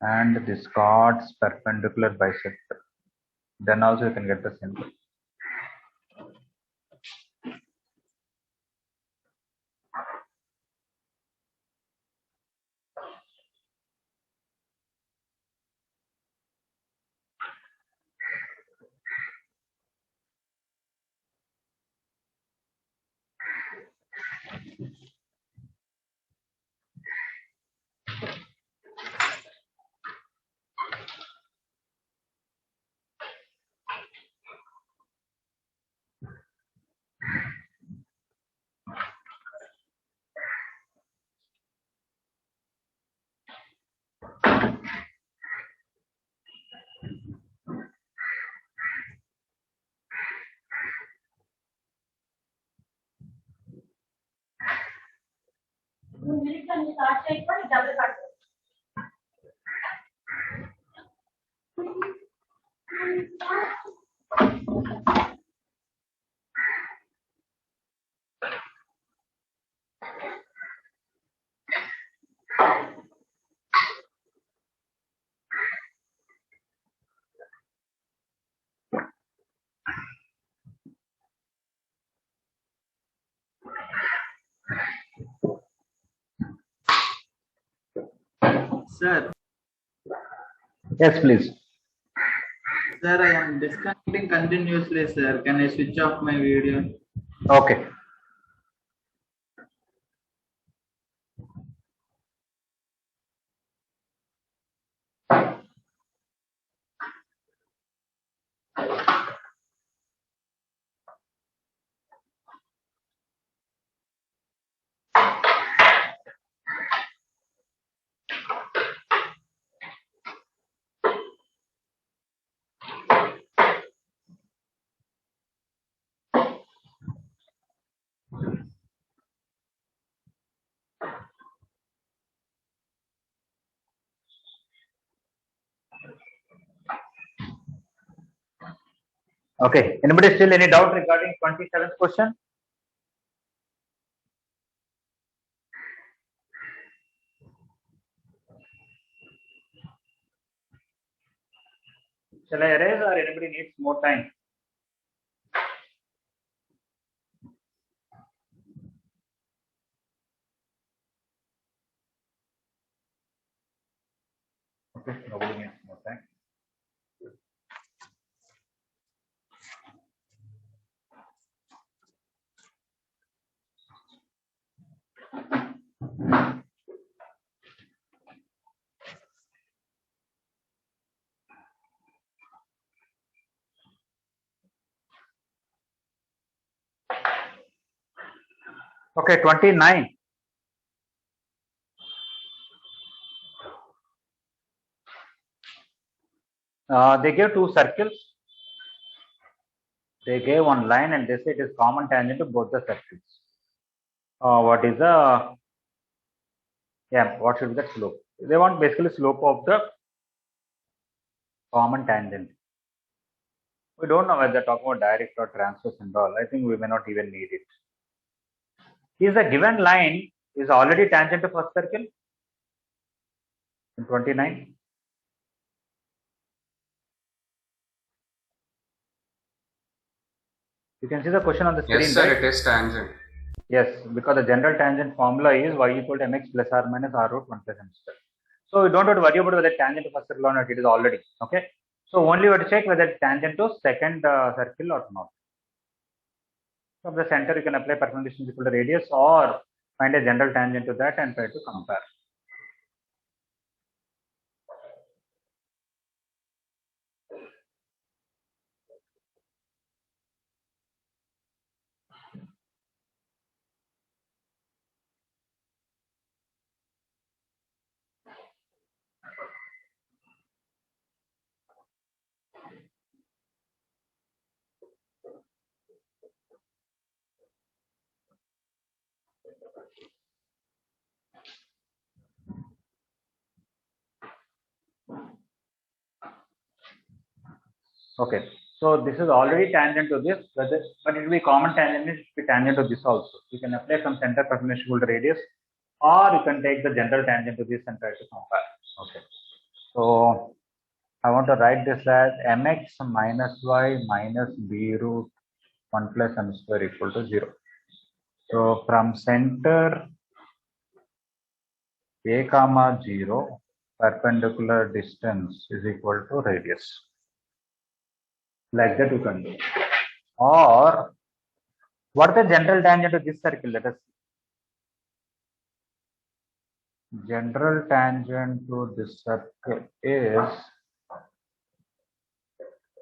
and this chord's perpendicular bisector. Then also you can get the symbol. Sir, Yes, please. sir, I am disconnecting continuously, sir. Can I switch off my video? Okay. Okay. Anybody still any doubt regarding 27th question? Shall I erase or anybody needs more time? Okay, nobody needs more time. Okay, 29. They gave two circles. They gave one line and they say it is common tangent to both the circles. What is the what should be the slope? They want basically slope of the common tangent. We don't know whether they're talking about direct or transverse and all. I think we may not even need it. Is the given line is already tangent to first circle in 29? You can see the question on the screen. Yes, sir, right? it is tangent. Yes, because the general tangent formula is y equal to mx plus r minus r root 1 plus m square. So we don't have to worry about whether tangent to first circle or not. It is already okay. So only we have to check whether it's tangent to second circle or not. From the center, you can apply perpendicular equal to radius or find a general tangent to that and try to compare. Okay, so this is already tangent to this, but it will be common tangent, it will be tangent to this also. You can apply some center perpendicular to radius, or you can take the general tangent to this and try to compare. Okay, so I want to write this as mx minus y minus b root 1 plus m square equal to 0. So from center a comma 0, perpendicular distance is equal to radius. Like that you can do. Or what is the general tangent to this circle? Let us see. General tangent to this circle is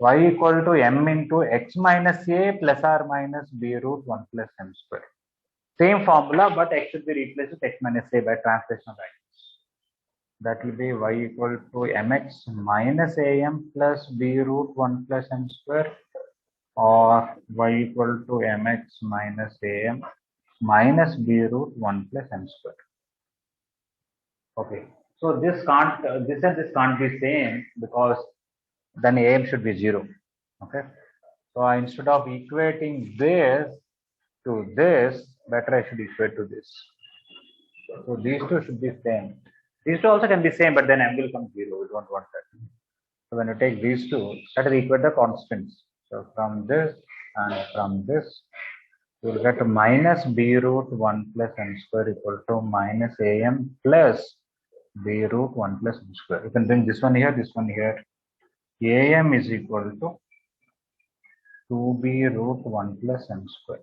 y equal to m into x minus a plus or minus b root 1 plus m square. Same formula, but x should be replaced with x minus a by translation right. That will be y equal to mx minus am plus b root 1 plus m square, or y equal to mx minus am minus b root 1 plus m square. Okay, so this can't, this and this can't be same because then am should be 0. Okay, so instead of equating this to this, better I should equate to this. So these two should be same. These two also can be same, but then m will come 0. We don't want that. So when you take these two, that is equate the constants. So from this and from this, you will get minus b root 1 plus m square equal to minus am plus b root 1 plus m square. You can bring this one here, this one here. Am is equal to 2b root 1 plus m square.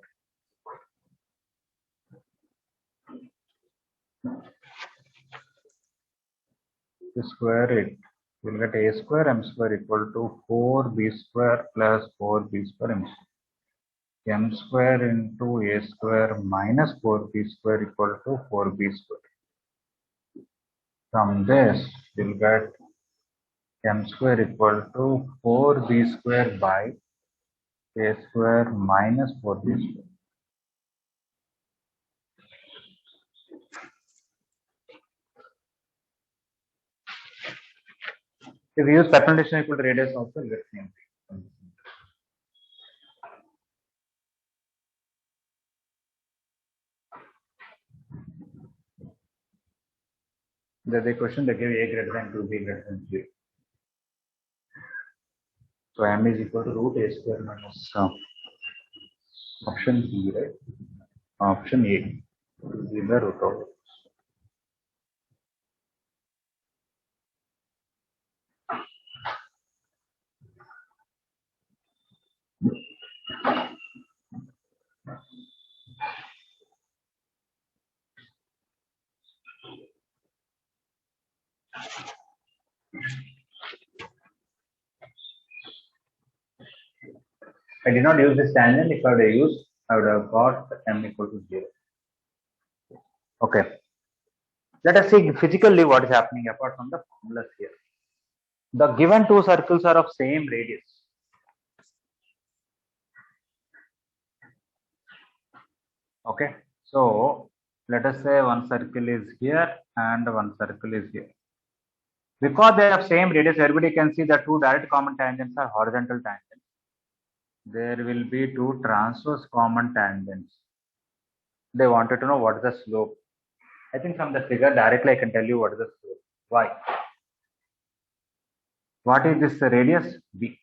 To square it, you will get a square m square equal to 4b square plus 4b square m square. M square into a square minus 4b square equal to 4b square. From this, you will get m square equal to 4b square by a square minus 4b square. If you use perpendicular equal to radius also, you get same thing. The equation they give a greater than 2b greater than 0. So m is equal to root a square minus option B, right? Option A, 2b by root over. I did not use this tangent. If I would have used, I would have got m equal to 0. Okay. Let us see physically what is happening apart from the formulas here. The given two circles are of same radius. Okay. So let us say one circle is here and one circle is here. Because they have same radius, everybody can see the two direct common tangents are horizontal tangents. There will be two transverse common tangents. They wanted to know what is the slope. I think from the figure directly I can tell you what is the slope. Why? What is this radius? B.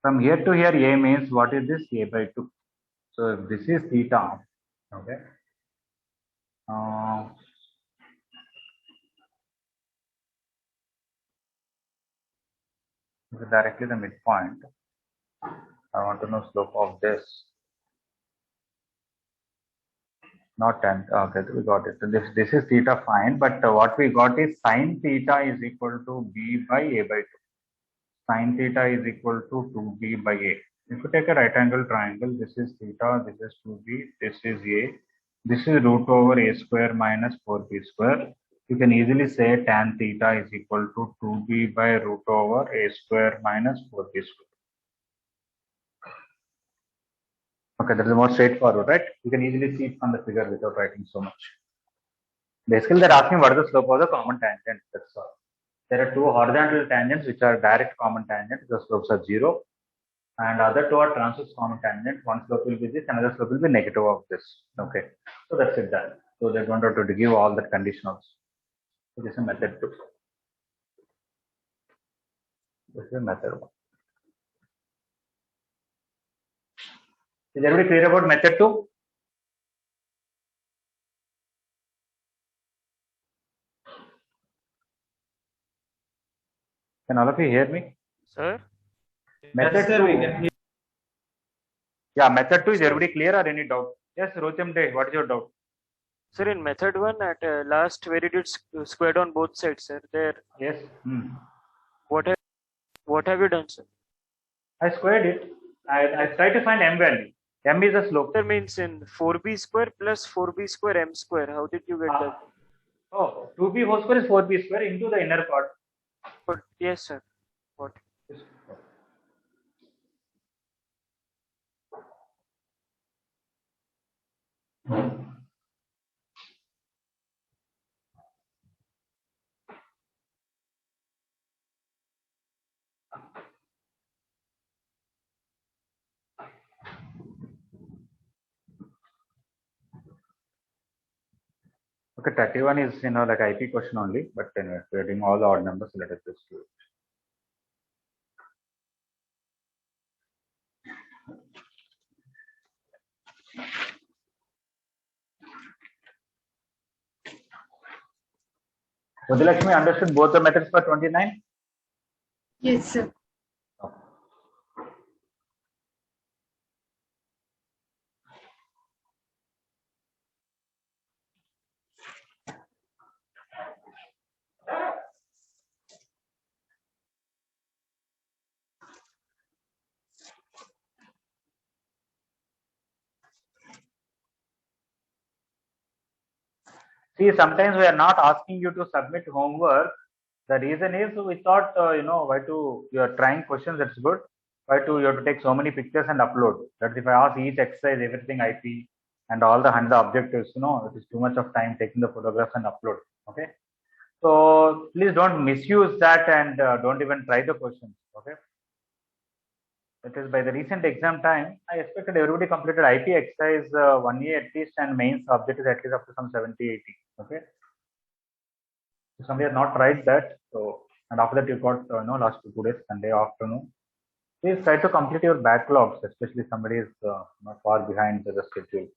From here to here, A means what is this? A by 2. So if this is theta, okay. This is directly the midpoint. I want to know slope of this. Not 10. Okay, we got it. So this is theta, fine. But what we got is sine theta is equal to B by A by 2. Sine theta is equal to 2B by A. If you take a right angle triangle, this is theta, this is 2B, this is A. This is root over A square minus 4B square. You can easily say tan theta is equal to 2B by root over A square minus 4B square. Okay, that is more straightforward, right? You can easily see it from the figure without writing so much. Basically, they're asking what is the slope of the common tangent. That's all. There are two horizontal tangents which are direct common tangents. The slopes are 0. And other two are transverse common tangents. One slope will be this, another slope will be negative of this. Okay. So that's it done. So they don't have to give all the conditionals. So this is method 2. This is method 1. Is everybody clear about method 2? Can all of you hear me? Sir? Method Yes, sir, 2. we can hear. Yeah, method 2 is everybody clear or any doubt? Yes, Rocham Day, what is your doubt? Sir, in method 1 at last where you did squared on both sides, sir, there. Yes. What have you done, sir? I squared it. I tried to find m value. M is the slope. That means in 4b square plus 4b square m square. How did you get that? Oh, 2b whole square is 4b square into the inner part. But yes, sir. What? Okay, 31 is like IP question only, but anyway, we're doing all the odd numbers, so let us just do it. Udalakshmi understood both the methods for 29? Yes, sir. See, sometimes we are not asking you to submit homework. The reason is we thought, you are trying questions, that's good. You have to take so many pictures and upload. That if I ask each exercise, everything IP and all the 100 objectives, it is too much of time taking the photographs and upload. Okay. So please don't misuse that and don't even try the questions. Okay. That is by the recent exam time, I expected everybody completed IP exercise 1 year at least and mains objectives at least up to some 70, 80. Okay. somebody has not tried that, so and after that you got last 2 days Sunday afternoon. Please try to complete your backlogs, especially somebody is not far behind the schedule.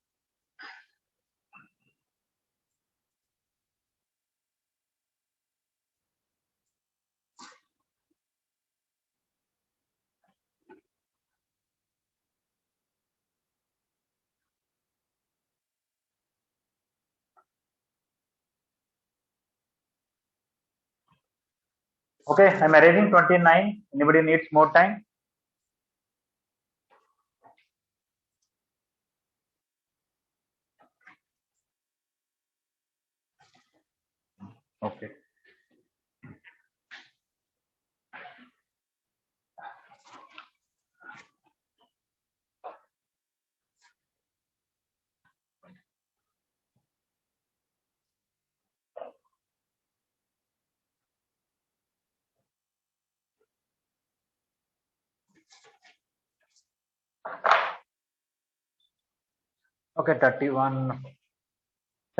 Okay, I'm arranging 29. Anybody needs more time? Okay. Okay, 31.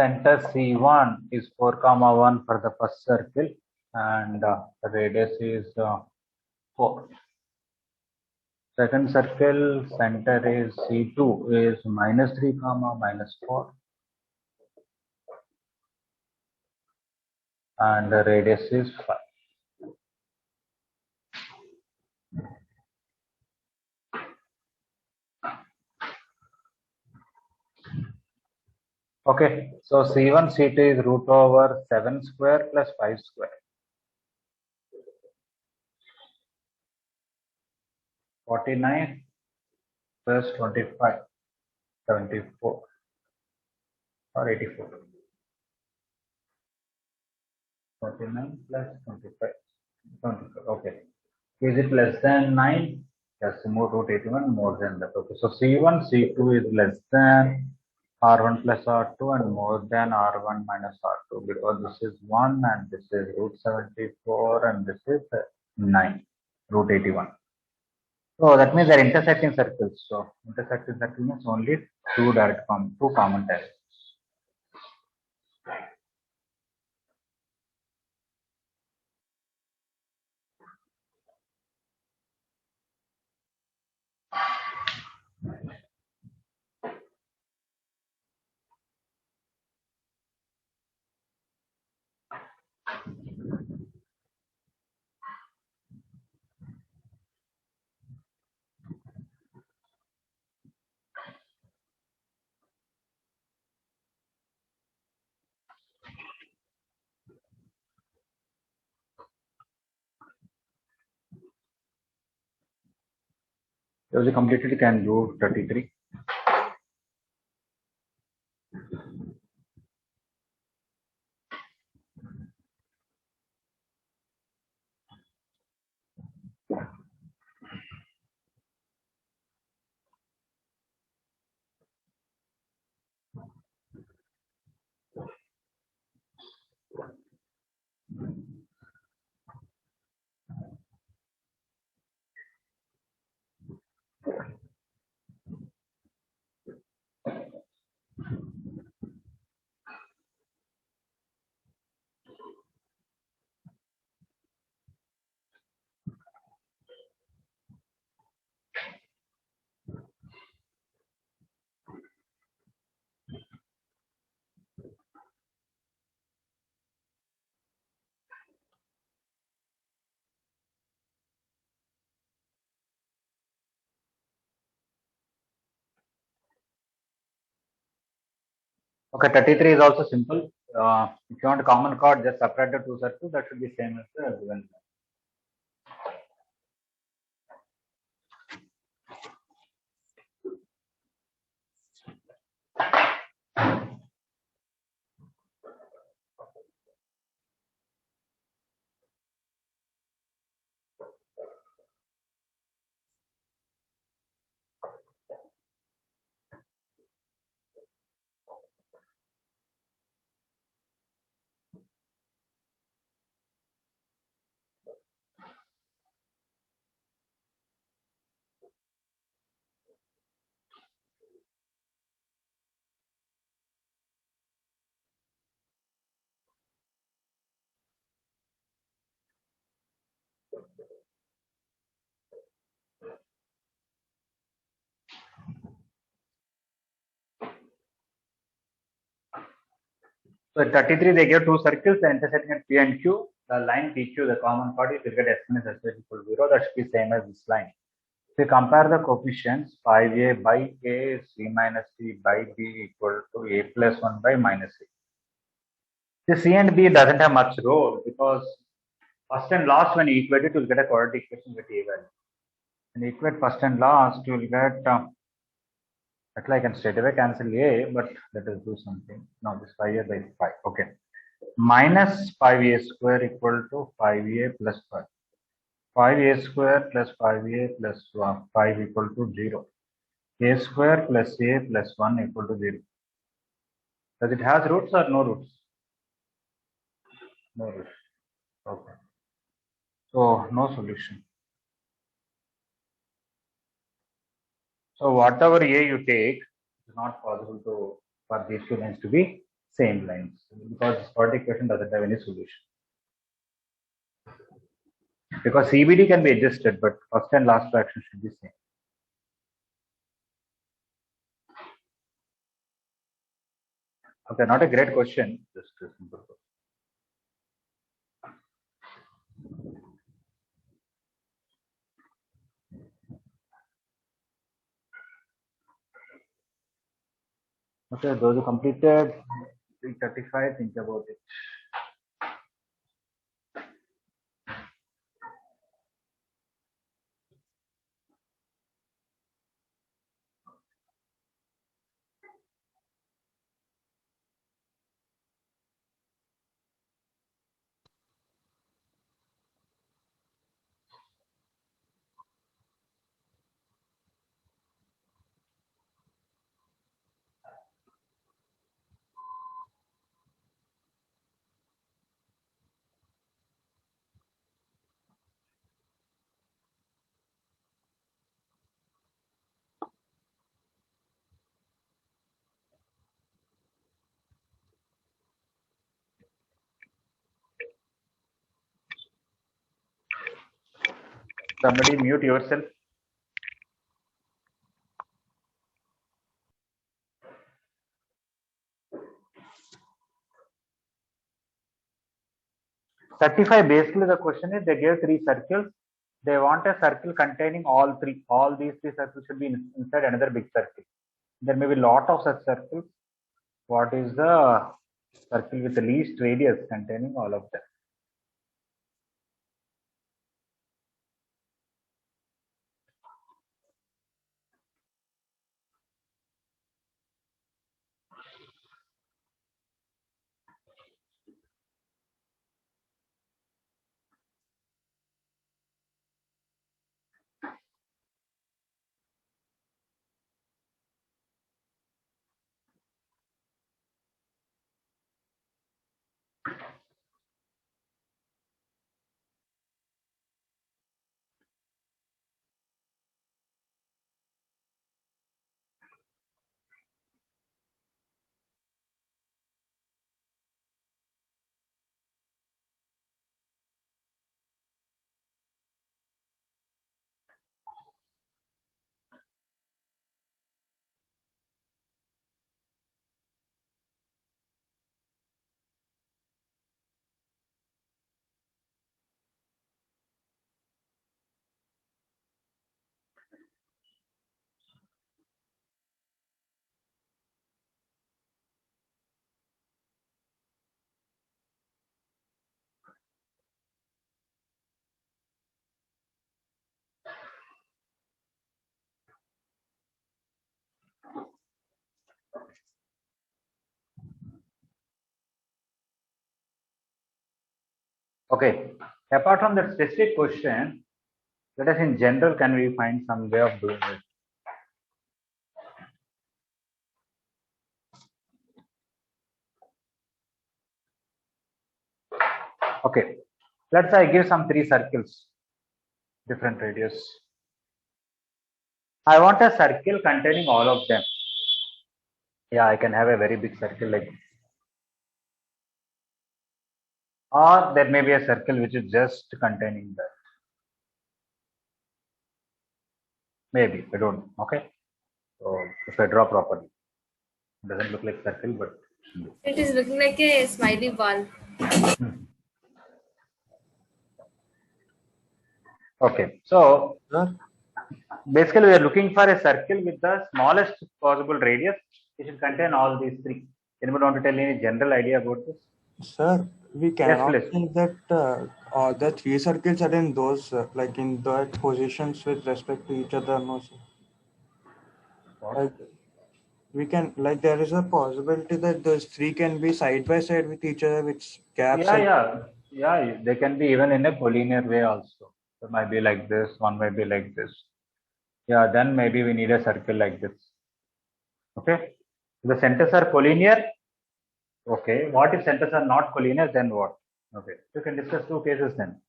Center C1 is 4, comma 1 for the first circle, and the radius is 4. Second circle, center is C2 is -3, comma -4, and the radius is 5. Okay, so C1, C2 is root over 7 square plus 5 square. 49 plus 25, 74 or 84. 49 plus 25, 24. Okay. Is it less than 9? Yes, more root 81 more than that. Okay, so C1, C2 is less than R1 plus R2 and more than R1 minus R2, because this is 1 and this is root 74 and this is 9, root 81. So that means they're intersecting circles. So intersecting circle means only two common terms. So we completed can do 33. Okay, 33 is also simple. If you want a common chord, just separate the two circles. That should be same as the given. So at 33, they give two circles, the intersecting at P and Q. The line PQ, the common chord, if you get S minus S equal to 0, that should be same as this line. If you compare the coefficients, 5a by a is c minus c by b equal to a plus 1 by minus a. The c and b doesn't have much role because first and last, when you equate it, you'll get a quadratic equation with a value. When you equate first and last, you'll get actually I can straight away cancel a, but let us do something. Now this 5a by 5. Okay. Minus 5a square equal to 5a plus 5. 5a square plus 5a plus 5 equal to 0. A square plus a plus 1 equal to 0. Does it has roots or no roots? No roots. Okay. So no solution. So whatever a you take, it's not possible to for these two lines to be same lines because this quadratic equation doesn't have any solution. Because CBD can be adjusted, but first and last fraction should be same. Okay, not a great question, just a simple question. Okay, those who completed 335, think about it. Somebody mute yourself. Thirty-five. Basically, the question is they gave three circles. They want a circle containing all three. All these three circles should be inside another big circle. There may be a lot of such circles. What is the circle with the least radius containing all of them? Okay. Apart from that specific question, let us in general, can we find some way of doing it? Okay. Let's say I give some three circles, different radius. I want a circle containing all of them. Yeah, I can have a very big circle like this. Or there may be a circle which is just containing that. Maybe, I don't know. Okay. So if I draw properly, it doesn't look like circle, but It is looking like a smiley ball. Okay, so Sir, basically we are looking for a circle with the smallest possible radius. It should contain all these three. Anybody want to tell any general idea about this? sir, we Yes, cannot please. think that all the three circles are in those like in that positions with respect to each other. No, sir. Like we can like there is a possibility that those three can be side by side with each other with gaps. Yeah. They can be even in a collinear way also. It might be like this. One might be like this. Yeah, then maybe we need a circle like this. Okay. The centers are collinear. Okay. What if centers are not collinear? Then what? Okay. You can discuss two cases then.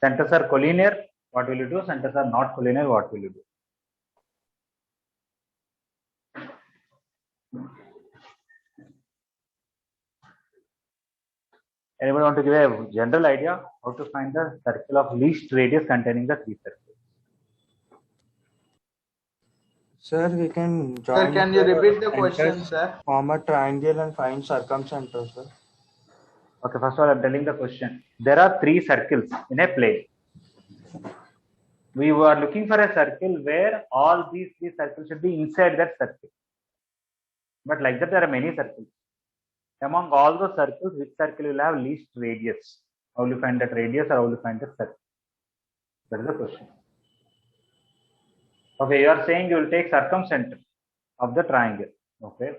Centers are collinear. What will you do? Centers are not collinear. What will you do? Anybody want to give a general idea how to find the circle of least radius containing the three circles? Sir, we can Sir, join can you repeat the centers, question, sir? form a triangle and find circumcenter, sir. Okay, first of all, I'm telling the question. There are three circles in a plane. We were looking for a circle where all these three circles should be inside that circle. But like that, there are many circles. Among all the circles, which circle will have least radius? How will you find that radius or how will you find that circle? That is the question. Okay, you are saying you will take circumcenter of the triangle. Okay.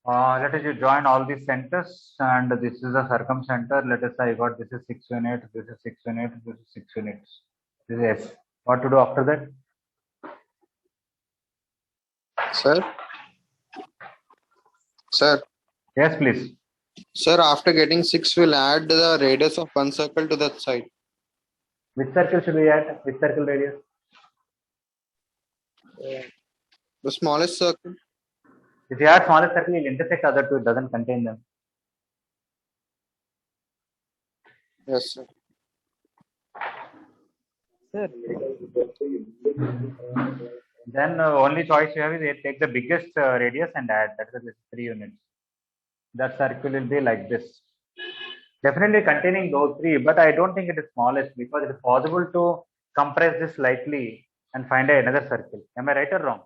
Let us you join all these centers and this is the circumcenter. Let us say I got this is 6 units, this is 6 units, this is 6 units. This is S. What to do after that? Sir, Yes, please. sir, after getting 6, we'll add the radius of one circle to that side. Which circle should we add? Which circle radius? The smallest circle. If you add smallest circle, it will intersect other two. It doesn't contain them. Yes, sir. Sir, Then only choice you have is take the biggest radius and add. That is 3 units. That circle will be like this. Definitely containing those three, but I don't think it is smallest because it is possible to compress this slightly and find another circle. Am I right or wrong?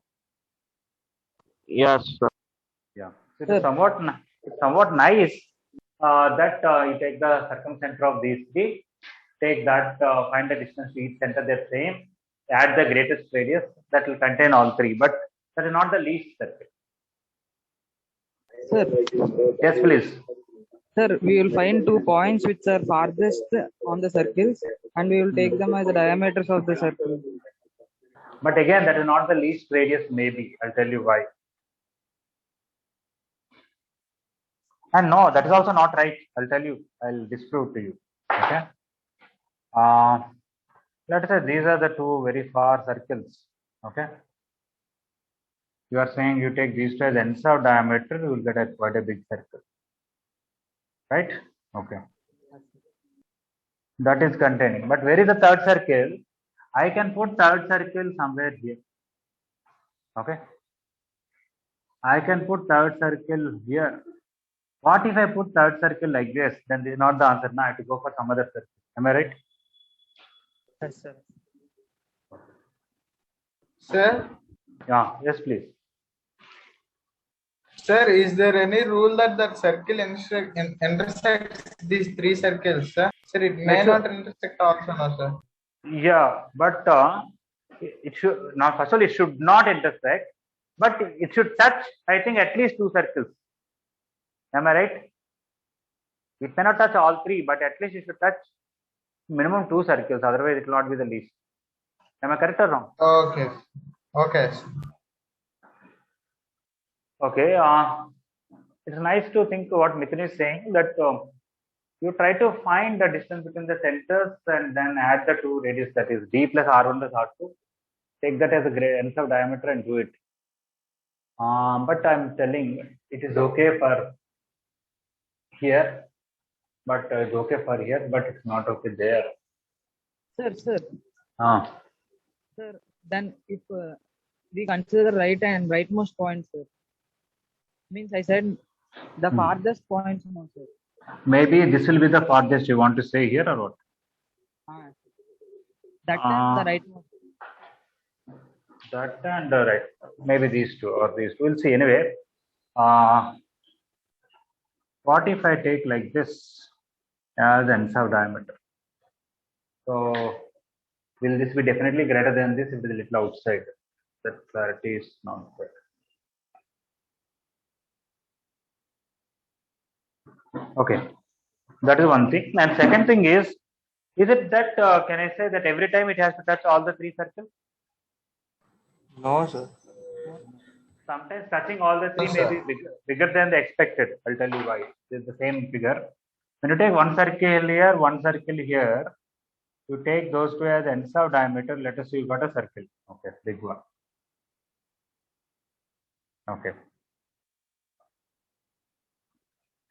yes, sir. Yeah. So it is somewhat nice that you take the circumcenter of these three, take that, find the distance to each center, they're same, add the greatest radius that will contain all three, but that is not the least circle. Sir, Yes, please. sir, we will find 2 points which are farthest on the circles and we will take them as the diameters of the circle. But again, that is not the least radius, maybe. I'll tell you why. And no, that is also not right. I'll tell you. I'll disprove to you. Okay. Let us say these are the two very far circles. Okay. You are saying you take these two as ends of diameter, you will get quite a big circle. Right? Okay. That is containing. But where is the third circle? I can put third circle somewhere here. Okay. I can put third circle here. What if I put third circle like this? Then this is not the answer. Now I have to go for some other circle. Am I right? Yes, sir. Sir, Yeah. Yes, please. sir, is there any rule that circle intersects these three circles, sir? Sir, it may Yes, not sir. intersect also, no, sir. Yeah, but it should not. First of all, it should not intersect, but it should touch. I think at least two circles. Am I right? It may not touch all three, but at least it should touch minimum two circles. Otherwise, it will not be the least. Am I correct or wrong? Okay. Okay. Okay. It's nice to think what Mithun is saying that you try to find the distance between the centers and then add the two radius, that is d plus r1 plus r2. Take that as a ends of diameter and do it. But I'm telling it is okay for here, but it's okay for here, but it's not okay there. Sir, Ah. sir, then if we consider the right and rightmost point, sir. Means I said the farthest points, no, sir. Maybe this will be the farthest you want to say here or what? That and the right one. That and right. Maybe these two or these two. We'll see. Anyway, what if I take like this as ends of diameter? So will this be definitely greater than this if it is a little outside? That clarity is not there. Okay, that is one thing. And second thing is it that can I say that every time it has to touch all the three circles? No, sir. Sometimes touching all the three No, may sir. be bigger than the expected. I'll tell you why. It's the same figure. When you take one circle here, one circle here, you take those two as ends of diameter. Let us say you got a circle. Okay, big one. Okay.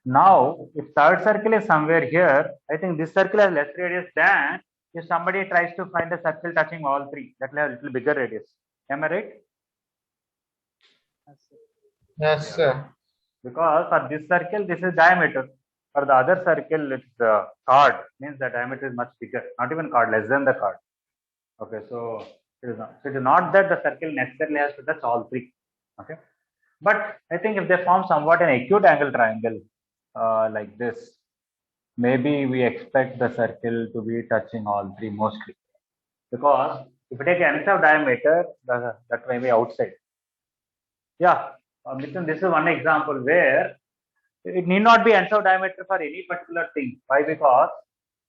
Now, if third circle is somewhere here, I think this circle has less radius than if somebody tries to find a circle touching all three. That will have a little bigger radius. Am I right? Yes, sir. Because for this circle, this is diameter. For the other circle, it's the chord. Means the diameter is much bigger. Not even chord, less than the chord. Okay, so it is not that the circle necessarily has to touch all three. Okay, but I think if they form somewhat an acute angle triangle like this, maybe we expect the circle to be touching all three mostly. Because if you take ends of diameter, that may be outside. Yeah, Mithun, this is one example where it need not be ends of diameter for any particular thing. Why? Because,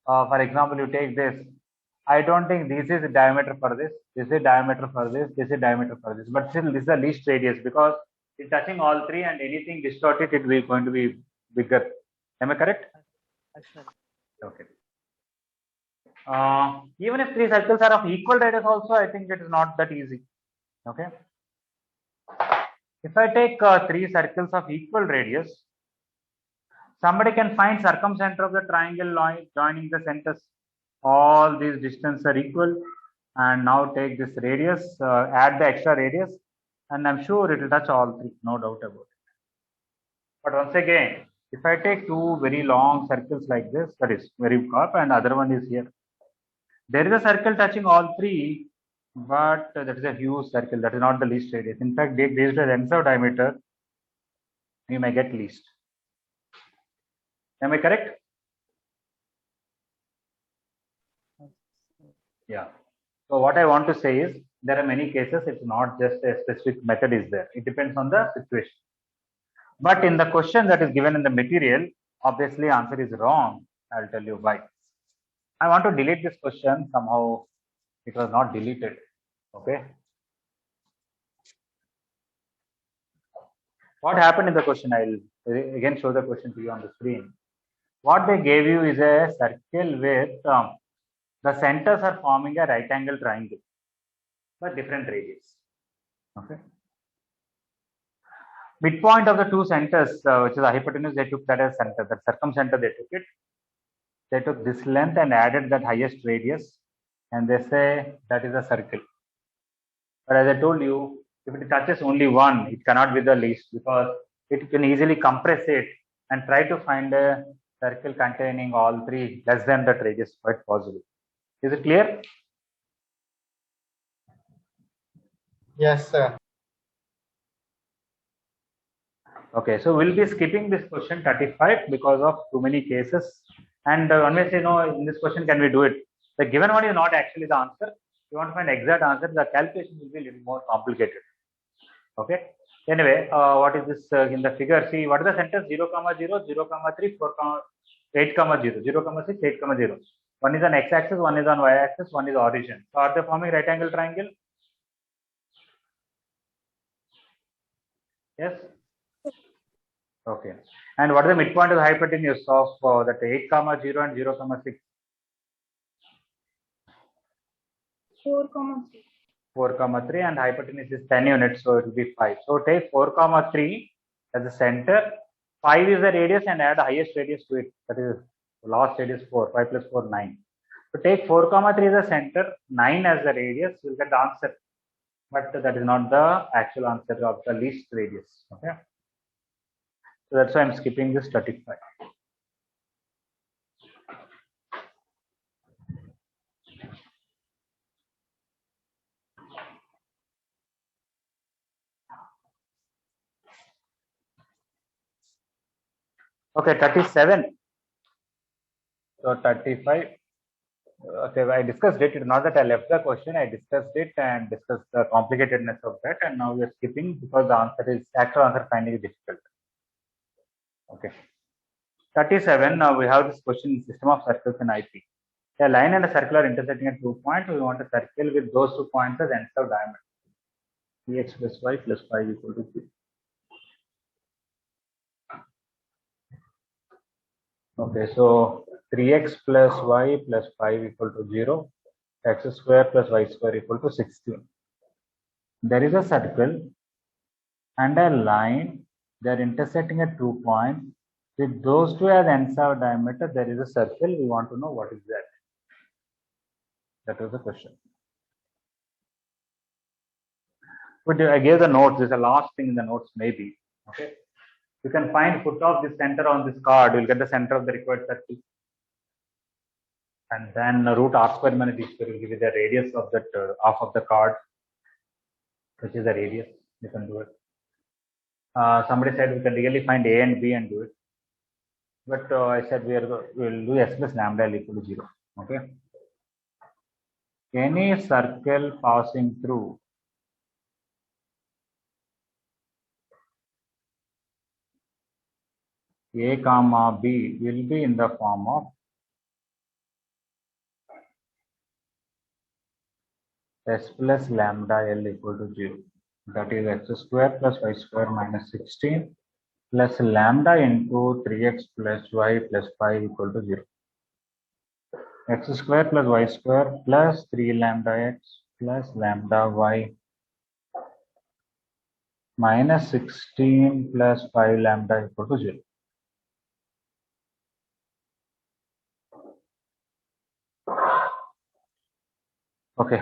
for example, you take this. I don't think this is the diameter for this. This is diameter for this. This is diameter for this. But still, this is the least radius because it's touching all three, and anything distorted, it will going to be bigger. Am I correct? Okay. Even if three circles are of equal radius, also I think it is not that easy. Okay. If I take three circles of equal radius, somebody can find circumcenter of the triangle line joining the centers. All these distances are equal, and now take this radius, add the extra radius, and I'm sure it will touch all three, no doubt about it. But once again, if I take two very long circles like this, that is very sharp, and other one is here. There is a circle touching all three, but that is a huge circle. That is not the least radius. In fact, based on ends of diameter, you may get least. Am I correct? Yeah. So what I want to say is there are many cases. It's not just a specific method is there. It depends on the situation. But in the question that is given in the material, obviously answer is wrong. I'll tell you why. I want to delete this question. Somehow it was not deleted. Okay. What happened in the question? I'll again show the question to you on the screen. What they gave you is a circle with the centers are forming a right angle triangle but different radius. Okay. Midpoint of the two centers, which is the hypotenuse, they took that as center. That circumcenter, they took it. They took this length and added that highest radius, and they say that is a circle. But as I told you, if it touches only one, it cannot be the least because it can easily compress it and try to find a circle containing all three less than that radius, quite possible. Is it clear? Yes, sir. Okay, so we'll be skipping this question 35 because of too many cases. And one may say, no, in this question, can we do it? The given one is not actually the answer. If you want to find exact answer, the calculation will be a little more complicated. Okay. Anyway, what is this in the figure? See, what are the centers? 0, 0, 0, 3, 4, 8, 0, 0, 6, 8, 0. One is on x-axis, one is on y-axis, one is origin. So are they forming right angle triangle? Yes. Okay. And what is the midpoint of the hypotenuse of that 8, 0 and 0, 6? 4, 4, 3 and hypotenuse is 10 units, so it will be 5. So take 4, 3 as the center. 5 is the radius and add the highest radius to it. That is the last radius 4. 5 plus 4, 9. So take 4, 3 as the center, 9 as the radius. You will get the answer. But that is not the actual answer of the least radius. Okay. So that's why I'm skipping this 35. Okay, 37. So 35. Okay, I discussed it. Not that I left the question, I discussed it and discussed the complicatedness of that, and now we are skipping because the answer is actual answer finding is difficult. Okay. 37. Now we have this question in system of circles in IP. A line and a circle are intersecting at 2 points. We want a circle with those 2 points as ends of diameter. 3x plus y plus 5 equal to 3. Okay, so 3x plus y plus 5 equal to 0. X square plus y square equal to 16. There is a circle and a line. They are intersecting at 2 points. With those two as ends of diameter, there is a circle. We want to know what is that. That was the question. But I gave the notes. This is the last thing in the notes, maybe. Okay. You can find foot of the center on this card. You'll get the center of the required circle. And then root r square minus d square will give you the radius of that half of the card, which is the radius. You can do it. Somebody said we can really find a and b and do it. But I said we will do s plus lambda L equal to 0. Okay. Any circle passing through a comma b will be in the form of s plus lambda L equal to 0. That is x square plus y square minus 16 plus lambda into 3x plus y plus 5 equal to 0. X square plus y square plus 3 lambda x plus lambda y minus 16 plus 5 lambda equal to 0. Okay.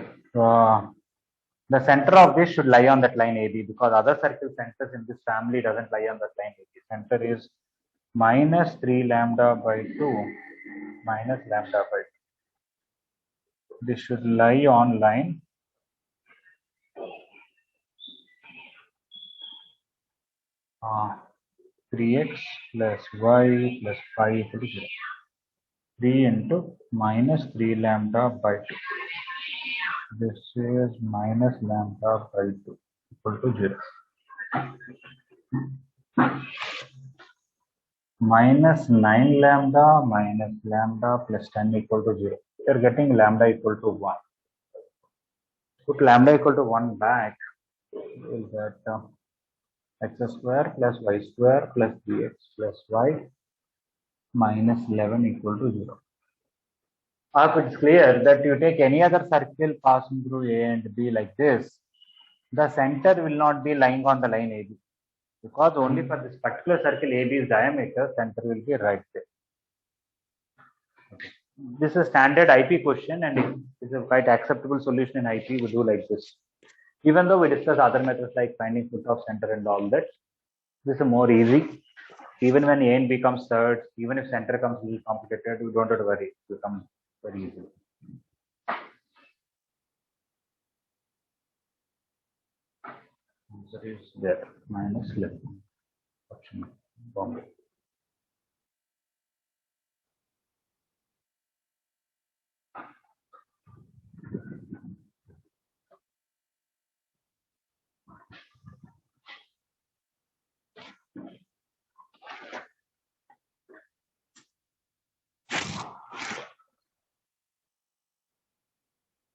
The center of this should lie on that line AB because other circle centers in this family doesn't lie on that line AB. Center is minus 3 lambda by 2 minus lambda by 2. This should lie on line uh, 3x plus y plus 5 equal to 0. 3 into minus 3 lambda by 2. This is minus lambda by 2 equal to 0. Minus 9 lambda minus lambda plus 10 equal to 0. You are getting lambda equal to 1. Put lambda equal to 1 back. You will get x square plus y square plus 3x plus y minus 11 equal to 0. I hope it's clear that you take any other circle passing through A and B like this, the center will not be lying on the line AB. Because only for this particular circle AB's diameter, center will be right there. Okay. This is a standard IP question and it is a quite acceptable solution in IP. We do like this. Even though we discuss other methods like finding foot of center and all that, this is more easy. Even when A and B comes third, even if center comes a little complicated, we don't have to worry. It will come very easy. Answer is there, minus 11. Option wrong.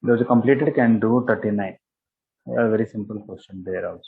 Those who completed can do 39. A very simple question there also.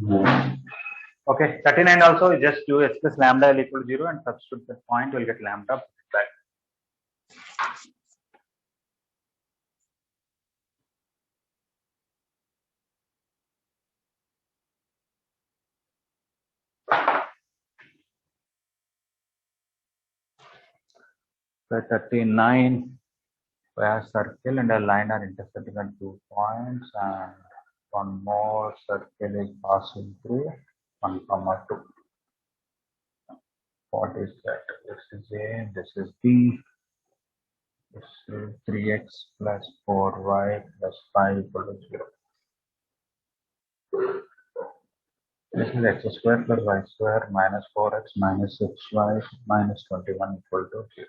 Okay, 39 also you just do x plus lambda L equal to 0 and substitute the point, you'll get lambda back. So 39, we have circle and a line are intersecting at 2 points, and one more circle is passing through 1, 2. What is that? This is A, this is B, this is 3x plus 4y plus 5 equal to 0. This is x square plus y square minus 4x minus 6y minus 21 equal to 0.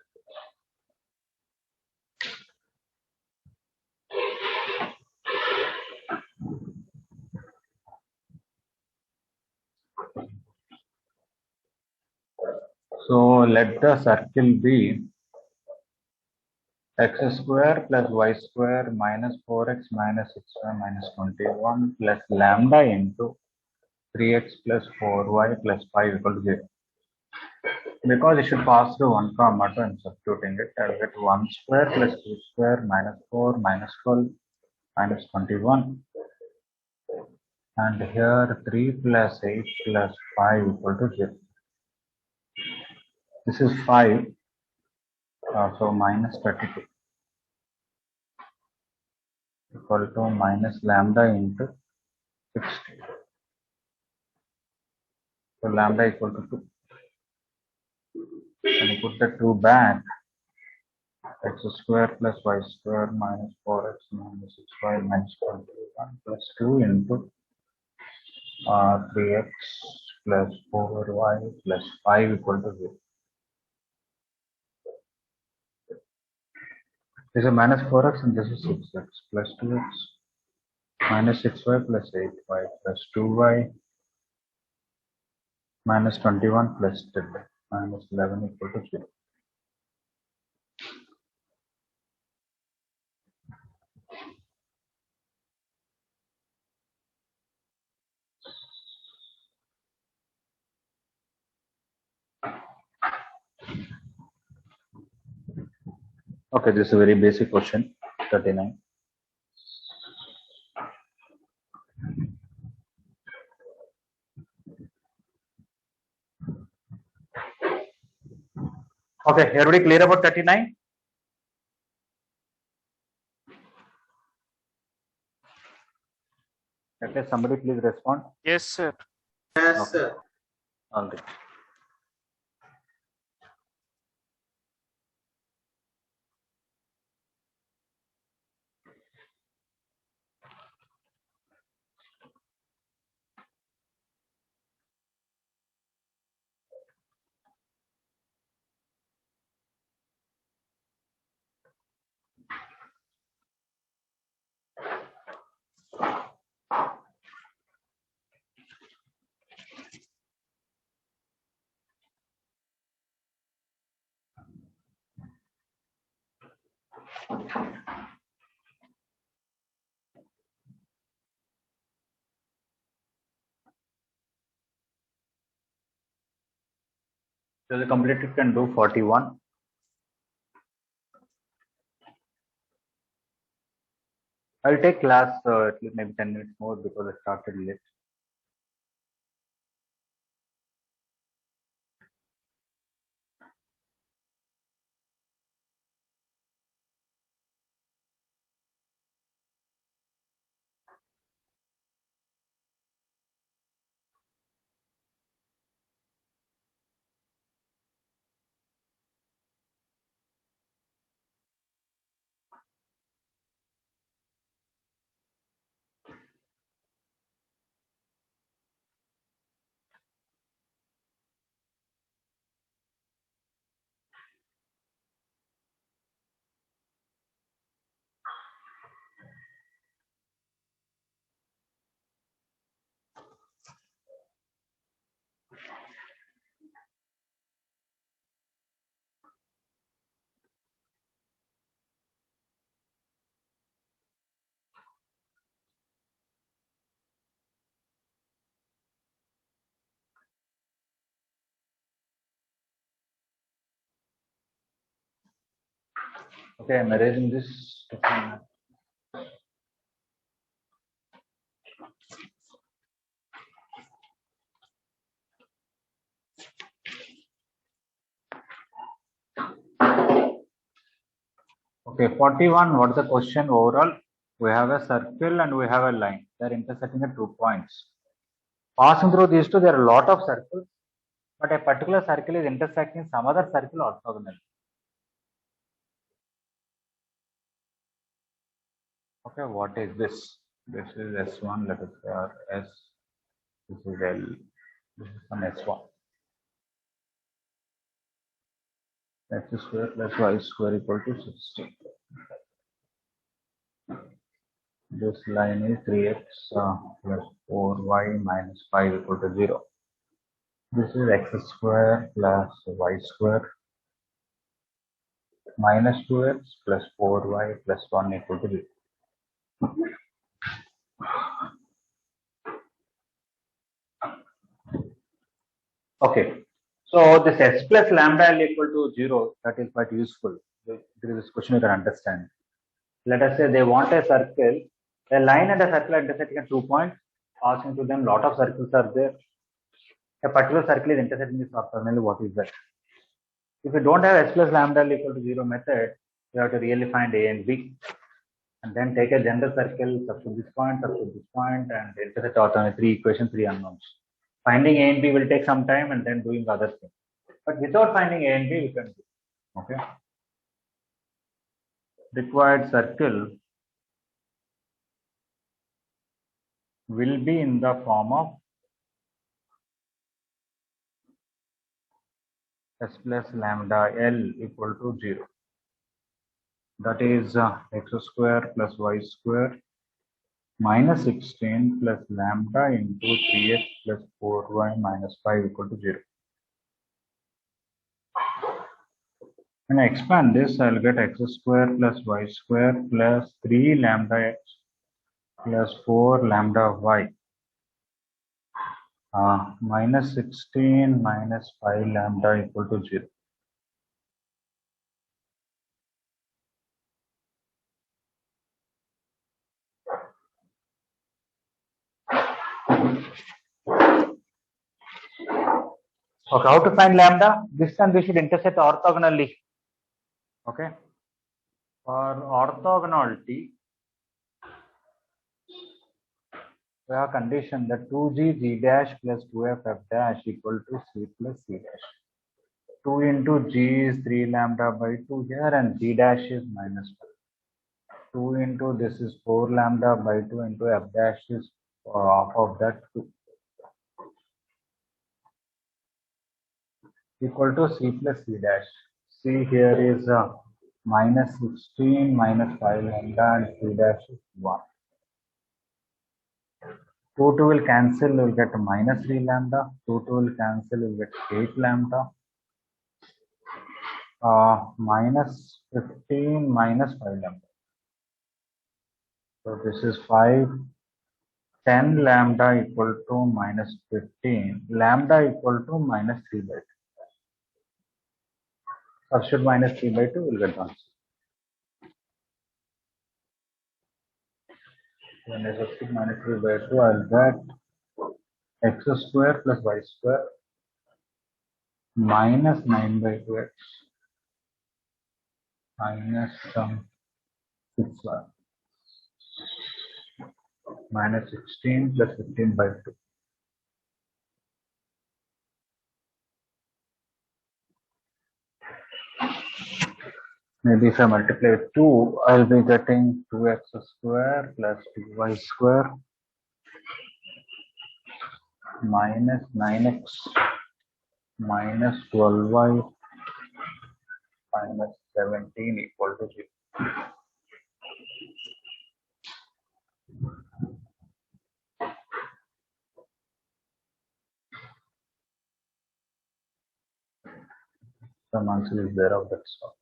So let the circle be x square plus y square minus 4x minus 6y minus 21 plus lambda into 3x plus 4y plus 5 equal to 0. Because it should pass through 1, 2 and substituting it, I will get 1 square plus 2 square minus 4 minus 12 minus 21. And here 3 plus 8 plus 5 equal to 0. This is 5, so minus 32 equal to minus lambda into 60. So lambda equal to 2. And you put the 2 back, x square plus y square minus 4x minus 6y minus 21 plus 2 into 3x plus 4y plus 5 equal to 0. This is minus 4x and this is 6x plus 2x minus 6y plus 8y plus 2y minus 21 plus 10 minus 11 equal to 0. Okay, this is a very basic question, 39. Okay, everybody clear about 39? Okay, somebody please respond. Yes, sir. Yes, Okay. sir. All right. So the completed can do 41. I'll take class at least maybe 10 minutes more because I started late. Okay, I'm erasing this. Okay, 41. What is the question overall? We have a circle and we have a line. They are intersecting at 2 points. Passing through these two, there are a lot of circles, but a particular circle is intersecting some other circle orthogonally. Okay, what is this? This is S1, let us say, or S. This is L. This is some S1. X square plus Y square equal to 16. This line is 3x plus 4y minus 5 equal to 0. This is x square plus y square minus 2x plus 4y plus 1 equal to 0. Okay, so this s plus lambda L equal to 0, that is quite useful. There is this question you can understand. Let us say they want a circle, a line and a circle are intersecting at 2 points, passing through them, lot of circles are there. A particular circle is intersecting this orthogonally, what is that? If you don't have s plus lambda L equal to 0 method, you have to really find a and b, and then take a general circle, substitute this point, and intersect orthogonally, 3 equations, 3 unknowns. Finding a and b will take some time, and then doing the other thing. But without finding a and b, we can do. Okay. Required circle will be in the form of s plus lambda L equal to 0. That is x square plus y square minus 16 plus lambda into 3x plus 4y minus 5 equal to 0. When I expand this, I'll get x square plus y square plus 3 lambda x plus 4 lambda y minus 16 minus 5 lambda equal to 0. Okay, how to find lambda? This time we should intersect orthogonally. Okay. For orthogonality, we have condition that 2g g dash plus 2f f dash equal to c plus c dash. 2 into g is 3 lambda by 2 here, and g dash is minus 1. 2 into this is 4 lambda by 2 into f dash is half of that 2. Equal to c plus c dash. C here is minus 16 minus 5 lambda and c dash is 1. 2 will cancel, we'll get minus 3 lambda. 2 will cancel, we'll get 8 lambda. Minus 15 minus 5 lambda. So this is 5. 10 lambda equal to minus 15. Lambda equal to minus 3 by 2. Substitute minus 3 by 2, we'll get answer. When I substitute minus 3 by 2, I'll get x square plus y square minus 9 by 2x minus 6y minus 16 plus 15 by 2. Maybe if I multiply with 2, I'll be getting 2x square plus 2y square minus 9x minus 12y minus 17 equal to 0. Some answer is there of that sort.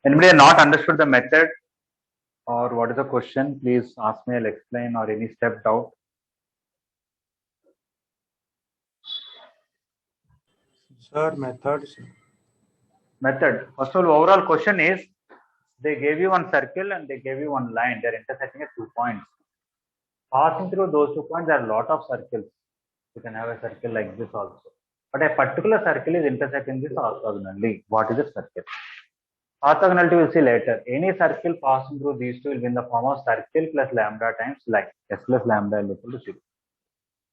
Anybody not understood the method or what is the question? Please ask me. I'll explain, or any step doubt. Sir, methods. Method. First of all, overall question is they gave you one circle and they gave you one line. They're intersecting at 2 points. Passing through those 2 points, there are a lot of circles. You can have a circle like this also. But a particular circle is intersecting this orthogonally. What is a circle? Orthogonality we'll see later. Any circle passing through these two will be in the form of circle plus lambda times line. S plus lambda is equal to 0.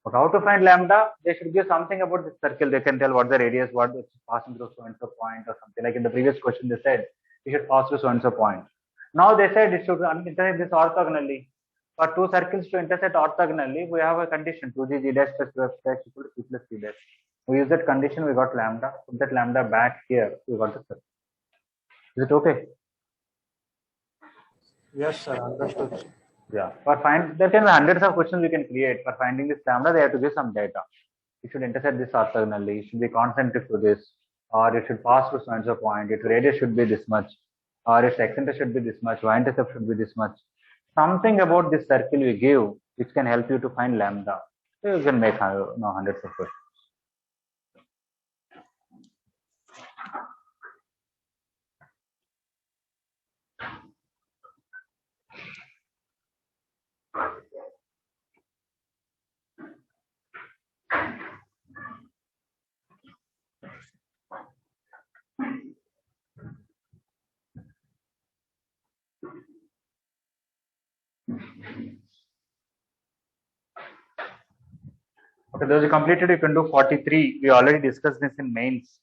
But how to find lambda? They should give something about the circle. They can tell what the radius, what is passing through so and so point or something. Like in the previous question, they said you should pass through so and so point. Now they said it should intersect this orthogonally. For two circles to intersect orthogonally, we have a condition 2g g dash plus 2f dash equal to c plus c dash. We use that condition, we got lambda. Put that lambda back here, we got the circle. Is it okay? Yes, sir. Understood. Sir. Yeah. There can be hundreds of questions we can create. For finding this lambda, they have to give some data. It should intersect this orthogonally. It should be concentric to this, or it should pass through so and so point. Its radius should be this much, or its eccentricity should be this much. Y-intercept should be this much. Something about this circle we give, which can help you to find lambda. So you can make hundreds of questions. Okay, those you completed, you can do 43. We already discussed this in mains.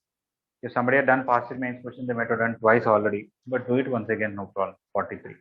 If somebody had done past mains question, they might have done twice already. But do it once again, no problem. 43.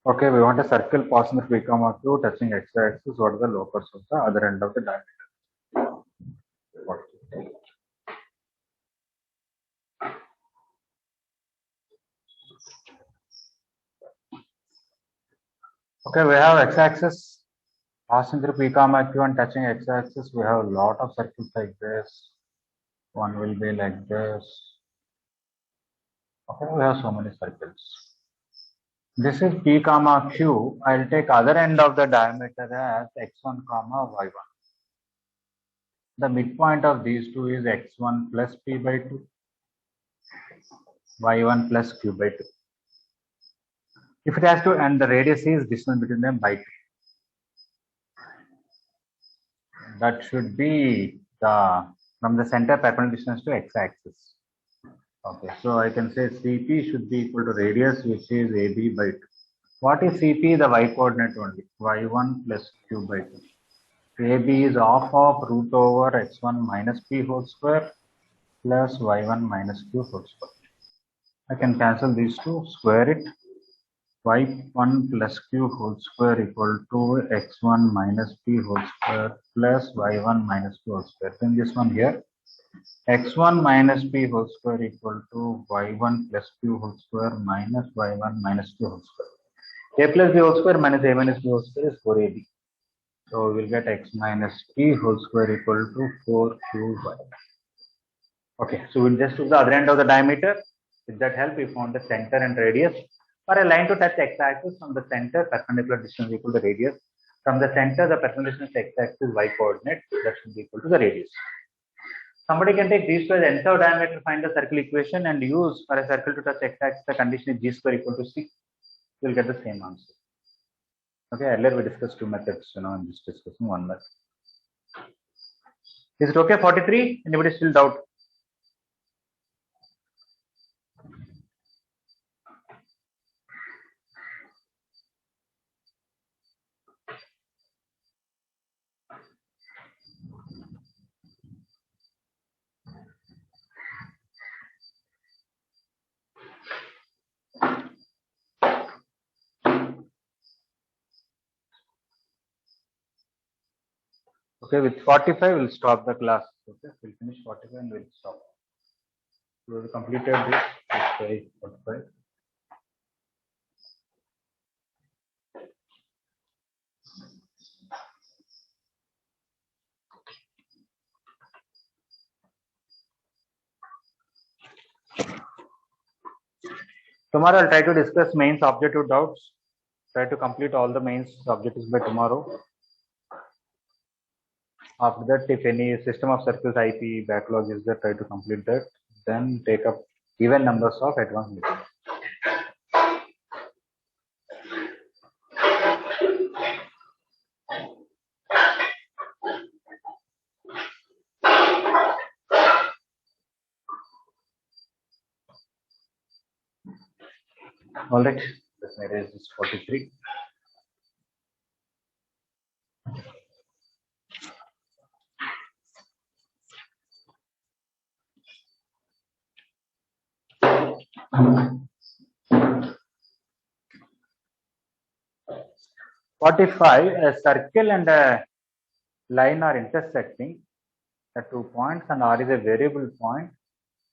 Okay, we want a circle passing the P comma Q touching x-axis. What is the locus of the other end of the diameter? Okay, we have x-axis passing through P comma Q and touching x-axis. We have a lot of circles like this. One will be like this. Okay, we have so many circles. This is P comma Q. I'll take other end of the diameter as x1 comma y1. The midpoint of these two is x1 plus p by 2, y1 plus q by 2. If it has to, and the radius is distance between them by 2. That should be the from the center perpendicular distance to x-axis. Okay, so I can say CP should be equal to radius, which is AB by 2. What is CP? The y coordinate only, y1 plus q by 2. AB is half of root over x1 minus p whole square plus y1 minus q whole square. I can cancel these two, square it. Y1 plus q whole square equal to x1 minus p whole square plus y1 minus q whole square. Bring this one here. X1 minus p whole square equal to y1 plus q whole square minus y1 minus q whole square. A plus b whole square minus a minus b whole square is 4ab. So we will get x minus p whole square equal to 4qy. Okay, so we'll just took the other end of the diameter. With that help, we found the center and radius. For a line to touch x-axis from the center, perpendicular distance equal to radius. From the center, the perpendicular distance to x-axis y coordinate, that should be equal to the radius. Somebody can take d square, the nth of diameter to find the circle equation and use for a circle to touch x-axis, the condition is g square equal to 6. You will get the same answer. Okay, earlier we discussed two methods, I'm just discussing one method. Is it okay? 43? Anybody still doubt? Okay, with 45, we'll stop the class. Okay, we'll finish 45 and we'll stop. We have completed this 45. Tomorrow I'll try to discuss mains objective doubts. Try to complete all the mains objectives by tomorrow. After that, if any system of circles IP backlog is there, try to complete that. Then take up even numbers of advanced meetings. All right, let me erase this 43. A circle and a line are intersecting at 2 points and R is a variable point.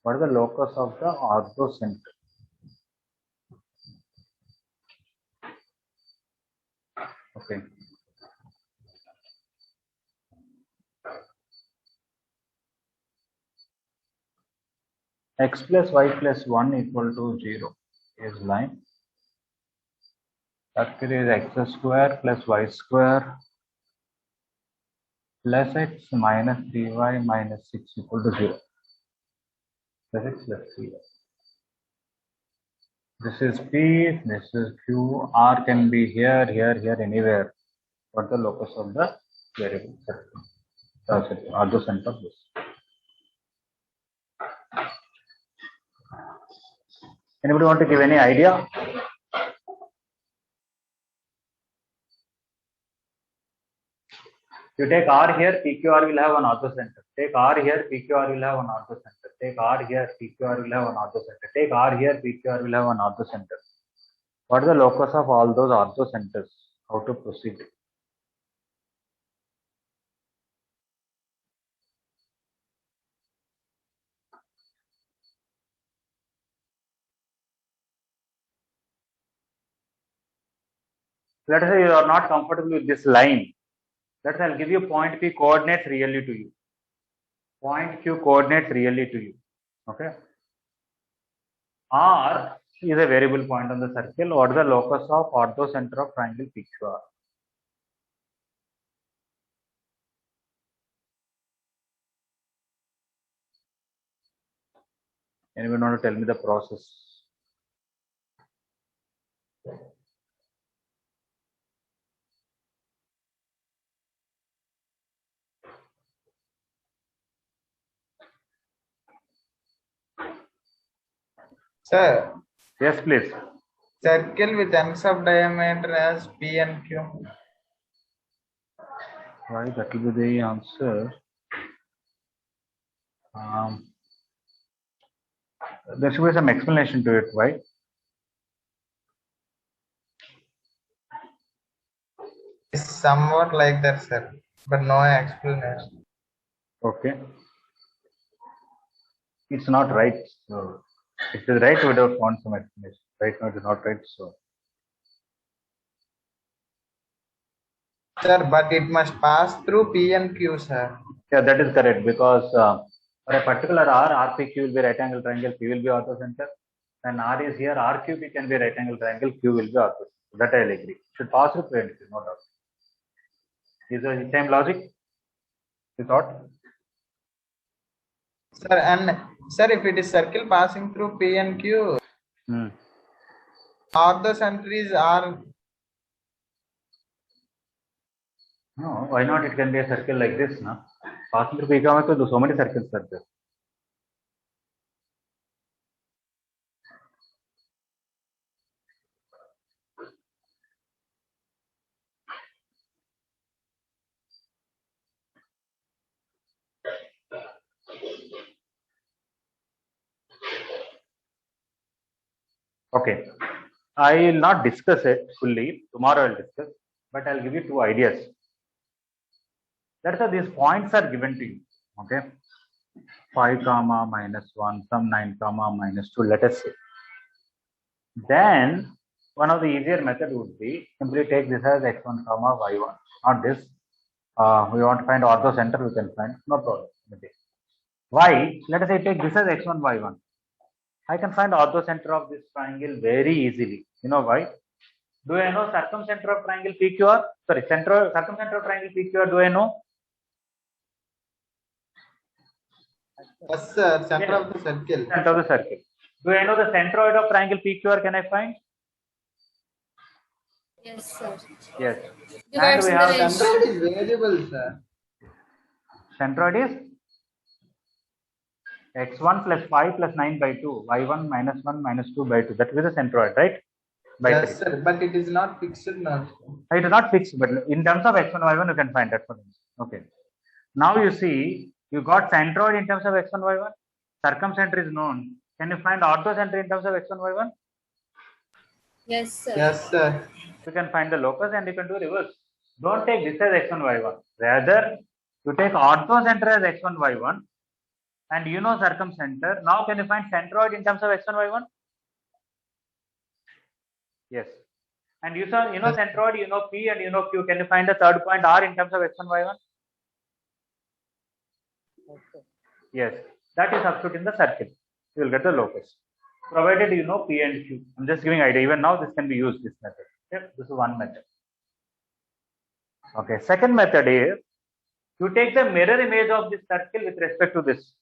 What is the locus of the orthocenter? Okay. X plus y plus 1 equal to 0 is line. Circle is x square plus y square plus x minus 3y minus 6 equal to 0. Plus x plus 3y. This is P, this is Q, R can be here, anywhere. What the locus of the variable circle? Orthocenter of this. Anybody want to give any idea? You take R here, PQR will have an orthocenter. Take R here, PQR will have an orthocenter. Take R here, PQR will have an orthocenter. Take R here, PQR will have an orthocenter. What is the locus of all those orthocenters? How to proceed? Let us say you are not comfortable with this line. Let's say I'll give you point P coordinates really to you. Point Q coordinates really to you. Okay. R is a variable point on the circle. What is the locus of orthocenter of triangle PQR? Anyone want to tell me the process? Sir, Yes, please. circle with ends of diameter as P and Q. Right, that will be the answer. There should be some explanation to it. Why? It's somewhat like that, sir, but no explanation. Okay. It's not right. So if it is right, we would have found some explanation. Right now, it is not right. So Sir, but it must pass through P and Q, sir. yeah, that is correct because for a particular R, RPQ will be right angle triangle, P will be orthocenter. When R is here, RQP can be right angle triangle, Q will be orthocenter. That I will agree. Should pass through P and Q, no doubt. Is the same logic? You thought? Sir, and sir, if it is circle passing through P and Q, orthocentries are. No, why not? It can be a circle like this, no? Passing through P, so many circles are there. Okay, I will not discuss it fully. Tomorrow I will discuss, but I will give you two ideas. That's why these points are given to you. Okay, 5 comma minus 1, some 9 comma minus 2. Let us say. Then one of the easier method would be simply take this as x1 comma y1. Not this. We want to find orthocenter. We can find, no problem. Why? Let us say take this as x1 y1. I can find orthocenter of this triangle very easily. You know why? Do I know circumcenter of triangle PQR? Sorry, circumcenter of triangle PQR. Do I know? Yes, sir. Center of the circle. Center of the circle. Do I know the centroid of triangle PQR? Can I find? Yes, sir. Yes. Divides And we the have ratio. Centroid is variable, sir. centroid is x1 plus 5 plus 9 by 2, y1 minus 1 minus 2 by 2. That is the centroid, right? By Yes, 3. sir. But it is not fixed now. It is not fixed, but in terms of x1, y1, you can find that for them. Okay. Now you see, you got centroid in terms of x1, y1. Circumcenter is known. Can you find orthocenter in terms of x1, y1? Yes, sir. Yes, sir. You can find the locus and you can do reverse. Don't take this as x1, y1. Rather, you take orthocenter as x1, y1. And you know circumcenter. Now can you find centroid in terms of x1, y1? Yes. And you know centroid, you know P and you know Q. Can you find the third point R in terms of x1, y1? Yes. That is substitute in the circle. You will get the locus. Provided you know P and Q. I'm just giving idea. Even now this can be used, this method. Okay? This is one method. Okay. Second method is you take the mirror image of this circle with respect to this.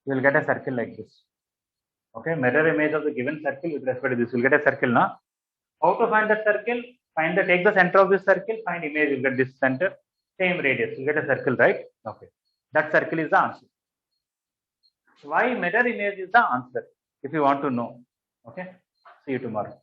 You will get a circle like this. Okay, mirror image of the given circle with respect to this. You will get a circle now. How to find the circle? Take the center of this circle, find image, you will get this center, same radius, you get a circle, right? Okay. That circle is the answer. Why mirror image is the answer, if you want to know. Okay. See you tomorrow.